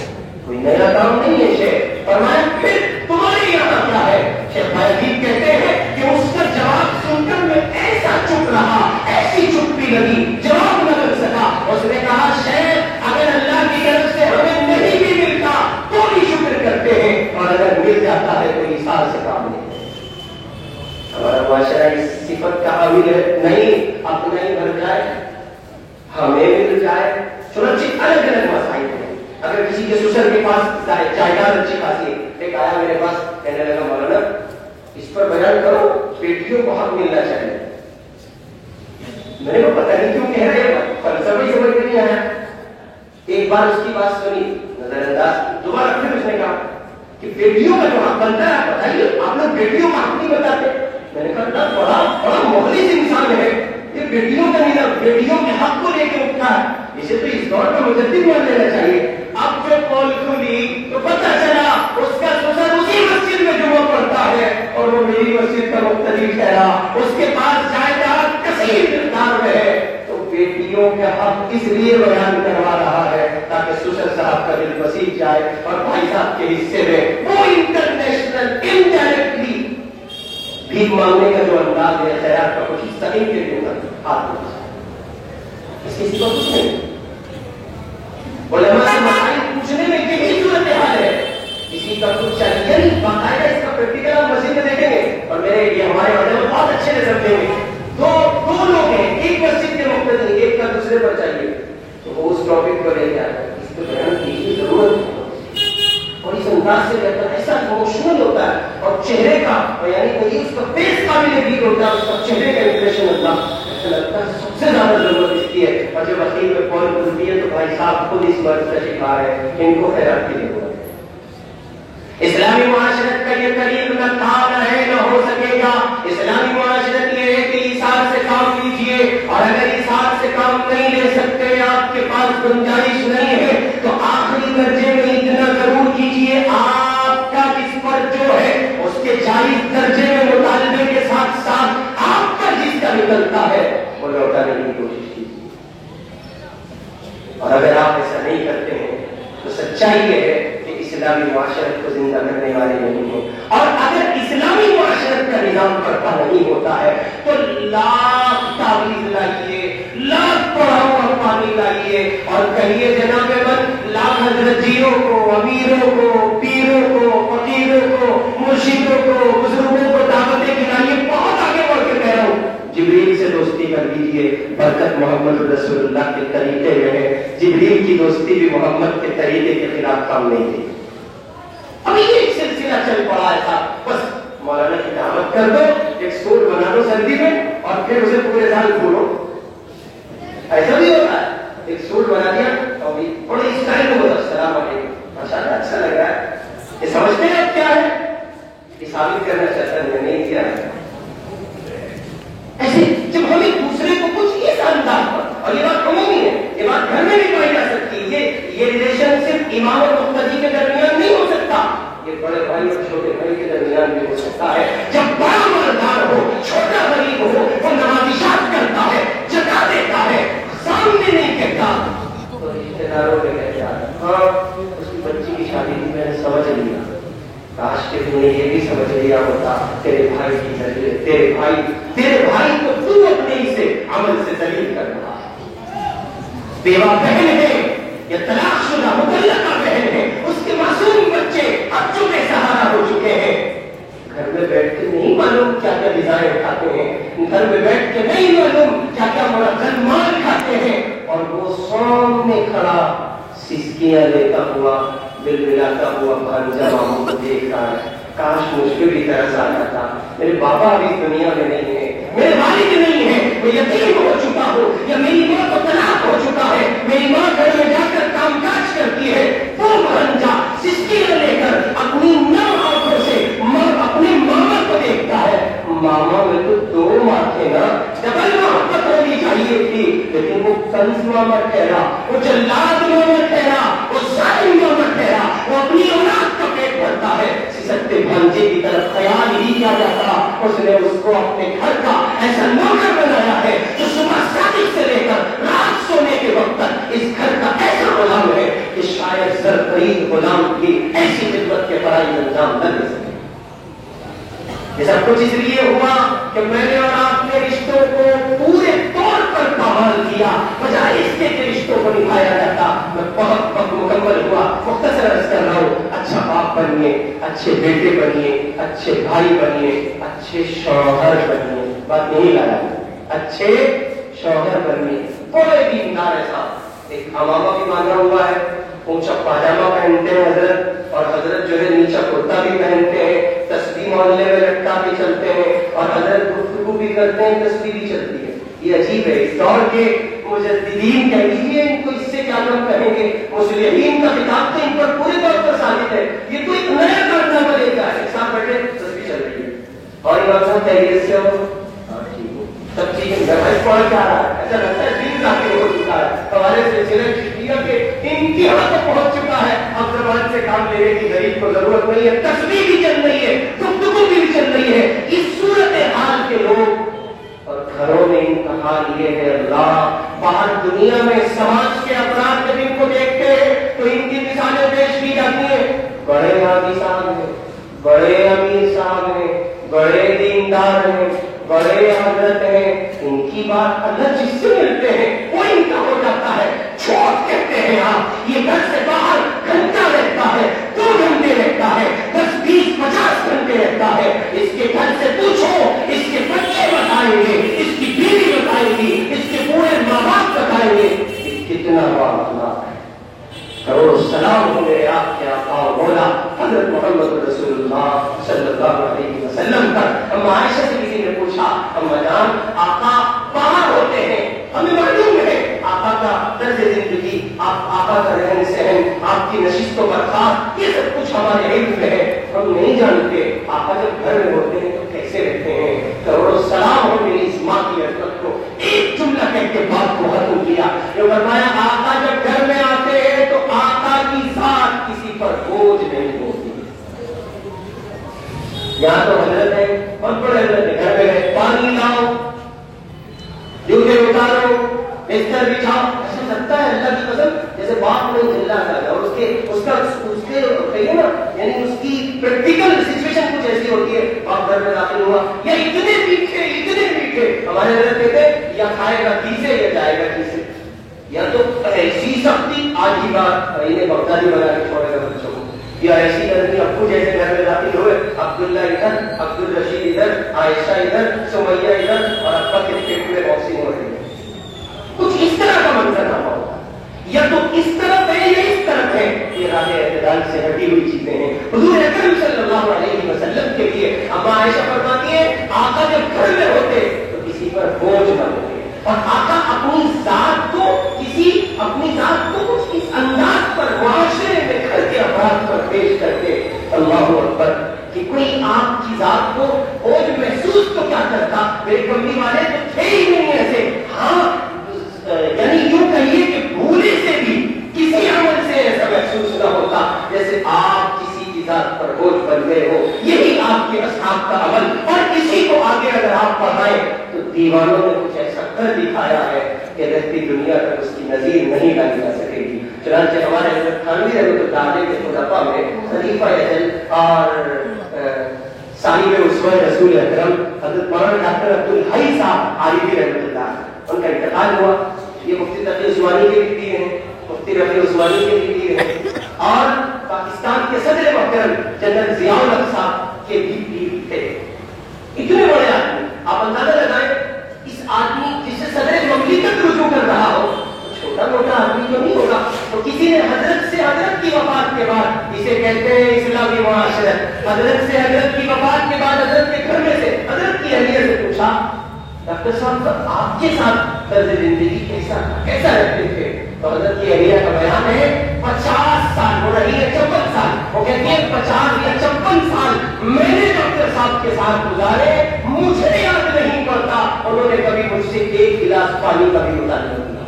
کوئی نیا کام نہیں ہے شیخ. فرمایا پھر تمہارے یہاں کیا ہے؟ شیخ بایزید کہتے ہیں کہ اس کا جواب سن کر میں ایسا چپ رہا, ایسی چپی لگی, جواب نہ لگ سکا. اس نے کہا شیخ اگر اللہ کی طرف سے ہمیں نہیں بھی ملتا تو بھی شکر کرتے ہیں, اور اگر مل جاتا ہے تو ایثار سے کام نہیں. ہمارا معاشرہ اس صفت کا حامل ہے, نہیں اپنا ہی بھر جائے, ہمیں مل جائے. سنچت الگ الگ مسائل ہیں. اگر کسی کے سسر کے پاس جائیداد اچھی خاصی ہے, ایک آیا میرے پاس کہنے لگا مولانا اس پر بیان کرو, بیٹیوں کو حق ملنا چاہیے. میں نے کو پتہ نہیں کیوں کہہ رہے ہیں, فلسفہ ہی سمجھ میں نہیں آیا. ایک بار اس کی بات سنی, نظر انداز, دوبارہ پھر اس نے کہا کہ بیٹیوں کا جو حق بنتا ہے بتائیے, آپ لوگ بیٹیوں کا حق نہیں بتاتے. میں نے کہا بڑا مخلص انسان ہے یہ, بیٹیوں کا نہیں, بیٹیوں کے حق کو لے کے اٹھا ہے, اسے تو اس دور کا مجدد مان لینا چاہیے. اب جو پول کھلی تو پتہ چلا اس کا سسر اسی مسجد میں جمعہ پڑھتا ہے, اور وہ میری مسجد کا مقتدی ٹھہرا, اس کے پاس جائیداد کثیر مقدار میں ہے. بیٹیوں کا حق اس لیے بیان کروا رہا ہے تاکہ سسر صاحب کا دل بسیج جائے, اور بھائی صاحب کے حصے میں وہ انٹرنیشنل انڈائریکٹلی بھی مانگنے کا جو انداز ہے, خیرات کا کچھ حصہ ان کے لیے ہاتھ میں اس کی صفت کچھ نہیں. علماء سے مسائل پوچھنے میں یہی صورت حال ہے, کسی کا کچھ چاہیے نہیں, باقاعدہ اس کا پریکٹیکل ہم مسجد میں دیکھیں گے, اور میرے یہ ہمارے علماء بہت اچھے سے سمجھیں گے. دو لوگ ہیں, ایک مسجد کے مقتدی, ایک کا دوسرے پر چاہیے, تو وہ اس ٹاپک کو لے کے آتا ہے, اس کو بیان کی ضرورت ہے. اور اس انداز سے کہتا ہے ایسا ایموشنل ہوتا ہے, اور چہرے کا یعنی کہ اس کا فیس قابل دید ہوتا ہے, اس کا چہرے کا امپریشن ہوتا ہے, ایسا لگتا ہے سب سے زیادہ ضرورت اس کی ہے. اور جب وکیل میں کال کرتی ہے تو بھائی صاحب خود اس مرض کا شکار ہے, ان کو خیرات کی ضرورت ہے. اسلامی معاشرت کا یہ قریب نہ تھا, نہ ہے, نہ ہو سکے گا. اسلامی معاشرت یہ ہے کہ ایثار سے کام لیجیے, اور اگر ایثار سے کام نہیں لے سکتے, آپ کے پاس گنجائش نہیں ہے, تو آخری درجے میں اتنا ضرور کیجیے آپ کا جس پر جو ہے اس کے جائز درجے میں مطالبے کے ساتھ ساتھ آپ کا جس کا نکلتا ہے وہ لوٹانے کی کوشش کیجیے. اور اگر آپ ایسا نہیں کرتے ہیں اسلامی معاشرت کو زندہ کرنے والے نہیں ہیں. اور اگر اسلامی معاشرت کا نظام پڑتا نہیں ہوتا ہے تو لاکھ تعویذ لائیے, لاکھ پڑا ہوا پانی لائیے اور کہیے جناب من لاکھ حضرت جیوں کو, امیروں کو, پیروں کو, فقیروں کو, مرشدوں کو, بزرگوں کو دعوتیں کھلائیے. بہت آگے بڑھ کے کہہ رہا ہوں, جبریل سے دوستی کر لیجیے, برکت محمد رسول اللہ کے طریقے میں ہے. جبریل کی دوستی بھی محمد کے طریقے کے خلاف کام نہیں تھی. ابھی یہ ایک سلسلہ چل پڑا تھا, بس مولانا کی دعوت کر دو, ایک سوٹ بنا دو سردی میں اور پھر اسے پورے سال کھولو. ایسا بھی ہوتا ہے, ایک سوٹ بنا دیا اور بڑے اسٹائل میں بولا السلام علیکم, ماشاء اللہ اچھا لگ رہا ہے. یہ سمجھتے ہیں اب کیا ہے, یہ ثابت کرنا چاہتا ہے, میں نہیں کیا. ایسے جب ہم ایک دوسرے کو کچھ اس انداز پر, اور یہ بات عمومی ہے, یہ بات گھر میں بھی پائی جا سکتی ہے, یہ ریلیشن صرف امام اور مقتدی کے درمیان نہیں ہو سکتا, یہ بڑے بھائی اور چھوٹے بھائی کے درمیان بھی ہو سکتا ہے. جب بڑا مالدار ہو, چھوٹا غریب ہو, وہ نوازشات کرتا ہے, جگہ دیتا ہے, سامنے نہیں کہتا, تو رشتے داروں کے کہتا ہے ہاں اس کی بچی کی شادی کی میں نے سمجھ لیا, کاش کے تم نے یہ بھی سمجھ لیا ہوتا تیرے بھائی کی ذریعے, تیرے بھائی کو تو اپنے ہی سے عمل سے ذلیل کر رہا ہے. بیوہ بہن ہے یا طلاق شدہ مطلقہ بہن ہے, اس کے معصوم بچے اب جو بے سہارا ہو چکے ہیں, گھر میں بیٹھ کے نہیں معلوم کیا کیا ڈیزائن کھاتے ہیں, گھر میں بیٹھ کے نہیں معلوم کیا کیا منظم مال کھاتے ہیں, اور وہ سامنے کھڑا سسکیاں لیتا ہوا, دل ملاتا ہوا بھانجا ماموں کو دیکھ رہا ہے. کاش مجھ پہ بھی طرس آ جاتا, میرے بابا ابھی دنیا میں نہیں ہے, میرے والد نہیں ہے, میں یتیم ہو چکا ہوں, یا میری ماں کو طلاق ہو چکا ہے, میری ماں گھر میں جا کر کام کاج کرتی ہے. وہ بھانجا سسکیاں لے کر اپنی نو آنکھوں سے اپنے ماما کو دیکھتا ہے. ماما میں تو دو ماں تھے نا, ڈبل محبت ہونی چاہیے تھی, لیکن وہ کنز ماما ٹھہرا, وہ جلاد ماما ٹھہرا, وہ ظالم ماما ٹھہرا, وہ اپنی اولاد کا پیٹ بھرتا ہے. سکتے بھانجے کی طرف خیال ہی کیا جاتا, اس نے اس کو اپنے گھر کا ایسا نوکر بنایا ہے جو صبح شادی سے لے کر رات سونے کے وقت تک اس گھر کا ایسا غلام ہے کہ شاید زرخرید غلام کی ایسی خدمت کے فرائض انجام نہ دے سکے. یہ سب کچھ اس لیے ہوا کہ میں نے اور آپ نے رشتوں کو پورے طور پر بحال کیا, بجائے اس کے رشتوں کو نبھایا جاتا. میں بہت وقت مکمل ہوا, مختصر عرض کر رہا ہوں. اچھا باپ بنیے, اچھے بیٹے بنیے, اچھے بھائی بنیے, اچھے شوہر بنیے. بات نہیں لایا, اچھے شوہر بنیے. بڑے دیندار ہے صاحب, ایک امامہ بھی باندھا ہوا ہے, اونچا پاجامہ پہنتے ہیں حضرت, اور حضرت جو ہے نیچا کرتا بھی پہنتے ہیں, تسبیح محلے میں لٹکا بھی چلتے ہیں, اور حضرت گفتگو بھی کرتے ہیں, تسبیح بھی چلتی ہے. یہ عجیب ہے. اس دور کے مجددین کہہ لیجیے, ان کو اس سے کیا کم کہیں گے, مسلمین کا خطاب تو ان پر پورے طور پر ثابت ہے. یہ تو ایک نیا کارنامہ لے کر آئے, ساتھ بیٹھے تسبیح چل رہی ہے, اور امام صاحب خیریت سے ہو, سب چیزیں گھر پہنچ جا رہا ہے, ایسا لگتا ہے دل ذاکر ہو چکا ہے. ہمارے سلسلے چٹیاں کے انتہا تک پہنچ چکا ہے. اب زبان سے کام لینے کی غریب کو ضرورت نہیں ہے, تسبیح بھی چل رہی ہے, گفتگو بھی چل رہی ہے. اس صورت حال کے لوگ, اور گھروں میں امتحان یہ ہے اللہ, باہر دنیا میں سماج کے افراد جب ان کو دیکھتے ہیں تو ان کی مثالیں پیش کی جاتی ہیں. بڑے حاجی صاحب ہیں, بڑے امیر صاحب ہیں, بڑے دیندار ہیں, بڑے حضرت ہیں, ان کی بات اللہ جس سے ملتے ہیں وہ ان کا ہو جاتا ہے. چھوٹ کہتے ہیں آپ, یہ گھر سے باہر گھنٹہ رہتا ہے, 2 گھنٹے رہتا ہے, 10, 20, 50 گھنٹے رہتا ہے. اس کے گھر سے پوچھو, اس کے بچے بتائیں گے, اس کی بیوی بتائیں گی, اس کے پورے ماں باپ بتائیں گے کتنا معاملہ ہے. کروڑ سلام ہو میرے آپ کے آقا و مولا حضرت محمد رسول اللہ صلی اللہ علیہ وسلم پر. اما عائشہ سے کسی نے پوچھا, اما جان آقا باہر ہوتے ہیں, ہمیں معلوم ہے آقا کا طرز زندگی, آقا کا رہن سہن, آپ کی نشست و برخاست, یہ سب کچھ ہمارے علم میں ہے, ہم نہیں جانتے آقا جب گھر میں ہوتے ہیں تو کیسے رہتے ہیں. کروڑ سلام ہو میری اس ماں کی عظمت کو. ایک جملہ کہہ کے بات کو ختم کیا, جو فرمایا آقا جب گھر میں آتے ہیں تو آقا کی ذات کسی پر بوجھ نہیں ہوتی. یہاں تو حضرت ہے, بہت بڑے حضرت ہے, گھر میں گئے, پانی لاؤ, جوتے اتارو, بستر بچھاؤ. ایسا لگتا ہے اللہ کی قسم جیسے باپ کوئی چلا جاتا ہے, اور اس کے کہیے نا معلوم ہوا یا اتنے میٹھے ہمارے حضرت کہتے یا کھائے گا تیسے یا جائے گا تیسے، یا تو ایسی سختی آج ہی بات انہیں بغدادی بنا کے چھوڑے گا بچوں کو، یا ایسی گرمی ابو جیسے گھر میں داخل ہوئے، عبداللہ ادھر، عبد الرشید ادھر، عائشہ ادھر، سمیہ ادھر، اور ابا کے پیٹ میں باکسنگ ہو رہی ہے، کچھ اس طرح کا منظر نہ ہوگا، یا تو اس طرف ہے یا اس طرف ہے، یہ راہ اعتدال سے ہٹی ہوئی چیزیں ہیں۔ حضور اکرم صلی اللہ علیہ وسلم کے لیے ابا عائشہ فرماتی ہے آقا جب گھر میں ہوتے تو کسی پر بوجھ نہ ہوتے، اور آقا اپنی ذات کو کچھ اس انداز پر معاشرے میں گھر کے افراد پر پیش کرتے، اللہ اکبر، کہ کوئی آپ کی ذات کو بوجھ محسوس تو کیا کرتا، میرے کمپنی والے تو تھے ہی نہیں ایسے، ہاں یعنی یوں کہیے کہ بھولے سے بھی کسی عمل سے ایسا محسوس نہ ہوتا جیسے آپ کسی کی ذات پر بوجھ بن گئے ہو، یہی آپ کے اصحاب کا عمل، اور کسی کو آگے اگر آپ پڑھائیں تو دیوانوں نے کچھ ایسا کر دکھایا ہے کہ رہتی دنیا تک اس کی نظیر نہیں ڈالی جا سکے گی۔ چنانچہ ہمارے حضرت تھانوی رحمۃ اللہ علیہ کے خلفاء میں خلیفہ اجل اور صاحب اسوہ رسول اکرم حضرت مولانا ڈاکٹر عبدالحی صاحب عارفی رحمۃ اللہ، ان کا انتقال ہوا۔ یہ مفتی تقی عثمانی کے بھی پیر ہیں، مفتی رفیع عثمانی کے بھی پیر ہیں، اور پاکستان کے صدر محترم جنرل ضیاء الحق صاحب کے بھی پیر تھے۔ اتنے بڑے آدمی، آپ اندازہ لگائیں اس آدمی جسے صدر مملکت رجوع کر رہا ہو، چھوٹا موٹا آدمی تو نہیں ہوگا، تو کسی نے حضرت سے حضرت کی وفات کے بعد، اسے کہتے ہیں اسلامی معاشرت، حضرت سے حضرت کی وفات کے بعد حضرت کے گھر میں سے حضرت کی اہلیہ سے پوچھا ڈاکٹر صاحب آپ کے ساتھ طرز زندگی کیسا رہتے تھے؟ تو حضرت کی اہلیہ کا بیان ہے 50 سال ہو رہی ہے، 54 سال، وہ کہتی ہے 50 یا 56 سال میں نے ڈاکٹر صاحب کے ساتھ گزارے، مجھے یاد نہیں پڑتا انہوں نے کبھی مجھ سے ایک گلاس پانی کا بھی مطالبہ کیا۔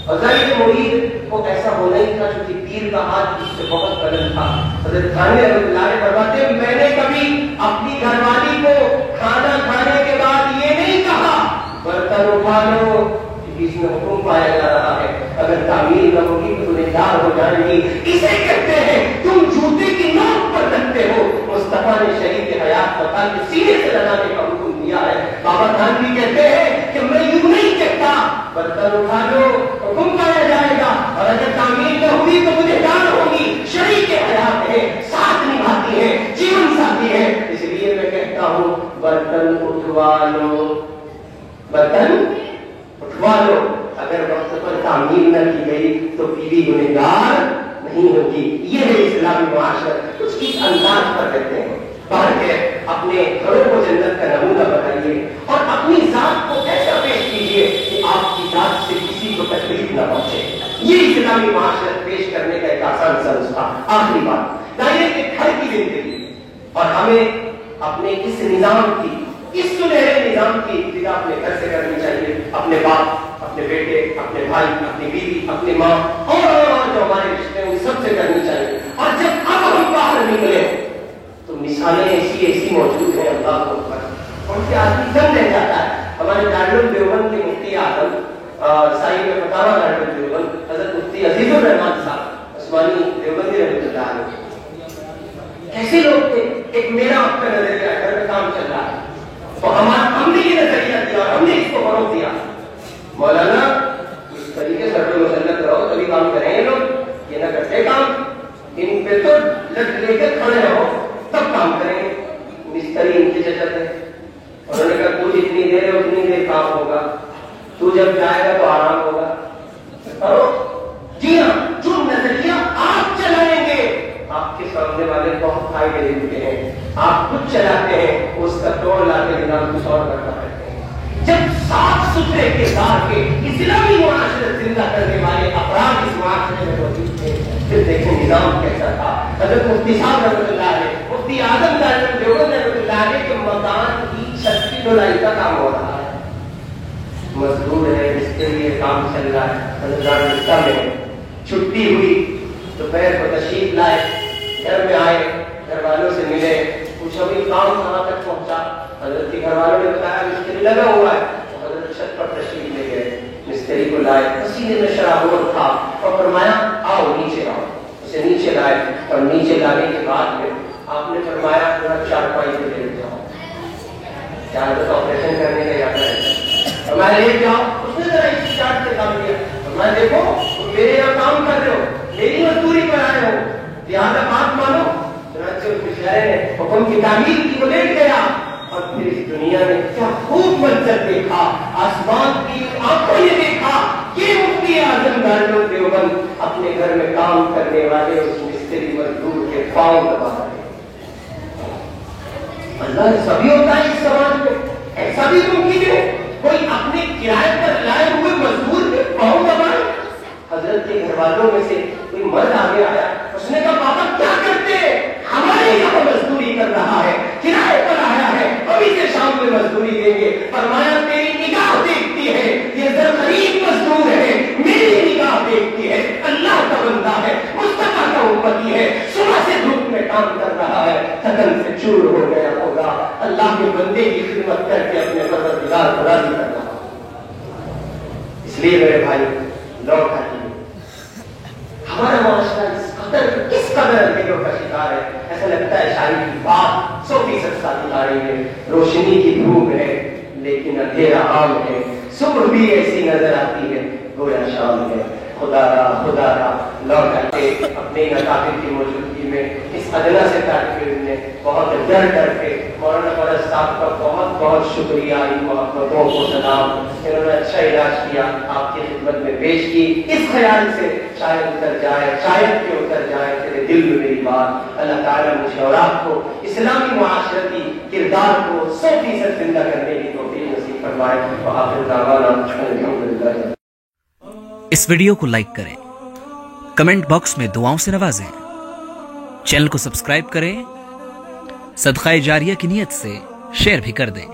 اور ظاہر مرید کو ایسا ہونا ہی تھا چونکہ پیر کا ہاتھ اس سے بہت قلم تھا۔ حضرت تھانوی رحمۃ اللہ علیہ فرماتے ہیں میں نے کبھی اپنی گھر والی کو کھانا کھانے کے بعد یہ نہیں کہا برتن اٹھا لو، اس میں حکم پایا جا رہا ہے اگر تعمیر نہ ہوگی تو تمہیں دار ہو جائیں گی، اسے کہتے ہیں تم جوتے کی نوک پر رکھتے ہو۔ مصطفیٰ نے شریف حیات بتا کے سینے سے لگانے کا حکم دیا ہے۔ بابا تھانوی کہتے ہیں کہ میں یوں نہیں کہتا برتن اٹھا لو، حکم پایا جائے گا، اور اگر تعمیر نہ ہوئی تو مجھے دار ہوگی۔ شریف حیات ہے، ساتھ نبھاتی ہے، جیون ساتھی ہے، اس لیے میں کہتا ہوں برتن اٹھوا لو، برتن اٹھوا لو۔ اگر وقت پر تعمیر نہ کی گئی تو بیوی گنہگار نہیں ہوگی۔ یہ ہے اسلامی معاشرت، کچھ اس انداز پر کہتے ہیں۔ پڑھ کے اپنے گھروں کو جنت کا نمونہ بنائیے اور اپنی ذات کو ایسا پیش کیجیے کہ آپ کی ذات سے کسی کو تکلیف نہ پہنچے۔ یہ اسلامی معاشرت پیش کرنے کا ایک آسان سا نسخہ۔ آخری بات، دائرے کے گھر کی زندگی، اور ہمیں اپنے اس نظام کی، اس سنہرے نظام کی ابتدا اپنے گھر سے کرنی چاہیے، اپنے باپ، اپنے بیٹے، اپنے بھائی، اپنی بیوی، اپنی ماں اور جو ہمارے رشتے ہیں ان سب سے کرنی چاہیے۔ اور جب اب ہم باہر نکلے تو مثالیں ایسی موجود ہیں اللہ کو ان سے آدمی دم رہ جاتا ہے۔ ہمارے دارالعلوم دیوبند کے مفتی اعظم صاحب فتاوی دارالعلوم دیوبند حضرت مفتی عزیز الرحمان صاحب عثمانی دیوبندی رحمۃ اللہ علیہ ایسے لوگ تھے۔ ایک میرا آپ کا نظریہ ہے، گھر میں کام چل رہا ہے تو ہم نے یہ نظریہ دیا اور ہم نے اس کو فروغ دیا، مولانا اس طریقے سے مسلط رہو تبھی کام کریں گے لوگ، یہ نہ کرتے کام، ان پہ تو لٹ لے کے کھڑے رہو تب کام کریں گے۔ مستری ان کے چچت ہے، انہوں نے کہا تو جتنی دیر ہے اتنی دیر کام ہوگا، تو جب جائے گا تو آرام ہوگا۔ کرو جی ہاں، جو نظریہ آپ چلائیں گے آپ کے سامنے والے بہت فائدے دے چکے ہیں، آپ خود چلاتے ہیں اس کا توڑ لا کے نظام کچھ اور کرنا پڑتے ہیں۔ جب صاف ستھرے کردار کے اسلامی معاشرت زندہ کرنے والے افراد اس معاشرے میں موجود تھے پھر دیکھیں نظام کیسا تھا۔ حضرت مفتی صاحب رحمۃ اللہ علیہ، مفتی اعظم دارالعلوم دیوبند رحمۃ اللہ علیہ کے مکان کی چھت کی ڈھلائی کا کام ہو رہا ہے، مزدور ہے، اس کے لیے کام چل رہا ہے۔ میں چھٹی ہوئی دوپہر کو تشریف لائے، گھر میں آئے، گھر والوں سے ملے، پوچھا بھی کام کہاں تک پہنچا؟ حضرت کے گھر والوں نے بتایا مستری لگا ہوا ہے۔ حضرت چھت پر تشریف لے گئے، مستری کو لائے، پسینے میں شرابور تھا اور فرمایا آؤ نیچے آؤ، اسے نیچے لائے اور نیچے لانے کے بعد میں آپ نے فرمایا تھوڑا چارپائی سے لے جاؤ، جہاں تک آپریشن کرنے کا یاد ہے فرمایا لے جاؤ، اس نے ذرا اس چارٹ سے کام کیا، فرمایا دیکھو میرے یہاں کام کر رہے ہو، میری مزدوری پر آئے ہو، لہٰذا بات مانو۔ چنانچہ اس بیچارے نے حکم کی تعمیل کی، وہ لیٹ گیا، اور پھر اس دنیا نے کیا خوب منظر دیکھا، آسمان کی آنکھوں نے دیکھا، یہ مفتی اعظم دارالعلوم دیوبند اپنے گھر میں کام کرنے والے اس مستری مزدور کے پاؤں دبا رہے۔ اللہ ایسا بھی ہوتا ہے اس سماج میں، ایسا بھی ممکن ہے کوئی اپنے کرائے پر لائے ہوئے مزدور کے پاؤں دبائے؟ حضرت کے گھر والوں میں سے کوئی مرد آگے آیا، اس نے کہا بابا کیا کرتے ہیں؟ ہمارے یہاں مزدوری کر رہا ہے، کرائے پر آیا ہے، ابھی سے شام میں مزدوری دیں گے۔ فرمایا تیری نگاہ دیکھتی ہے، یہ زرخرید مزدور ہے، میری نگاہ دیکھتی ہے، اللہ کا بندہ ہے، مصطفیٰ کا امتی ہے، صبح سے دھوپ میں کام کر رہا ہے، تھکن سے چور ہو گیا ہوگا، اللہ کے بندے کی خدمت کر کے اپنے پروردگار کو راضی کر رہا ہے۔ اس لیے میرے بھائی لوٹ آئیے، ہمارا معاشرہ کس قدر اندھیروں کا شکار ہے، ایسا لگتا ہے شاعری کی بات 100% ساتھ آ رہی ہے، روشنی کی دھوپ ہے لیکن اندھیرا عام ہے، صبح بھی ایسی نظر آتی ہے گویا شام ہے۔ خدا را لوٹ آئیے اپنے نقابل کی موجودگی میں اس ادنا سے طالب علم نے بہت ڈر کے مولانا فرض صاحب کا بہت بہت شکریہ، ان محبتوں کو سلام، انہوں نے اچھا علاج کیا، آپ کی خدمت میں پیش کی، اس خیال سے شاید اتر جائے تیرے دل میں میری بات۔ اللہ تعالیٰ مجھے اور آپ کو اسلامی معاشرتی کردار کو 100% زندہ کرنے کی توفیق نصیب فرمائے۔ وآخر دعوانا الحمدللہ۔ اس ویڈیو کو لائک کریں، کمنٹ باکس میں دعاؤں سے نوازیں، چینل کو سبسکرائب کریں، صدقہ جاریہ کی نیت سے شیئر بھی کر دیں۔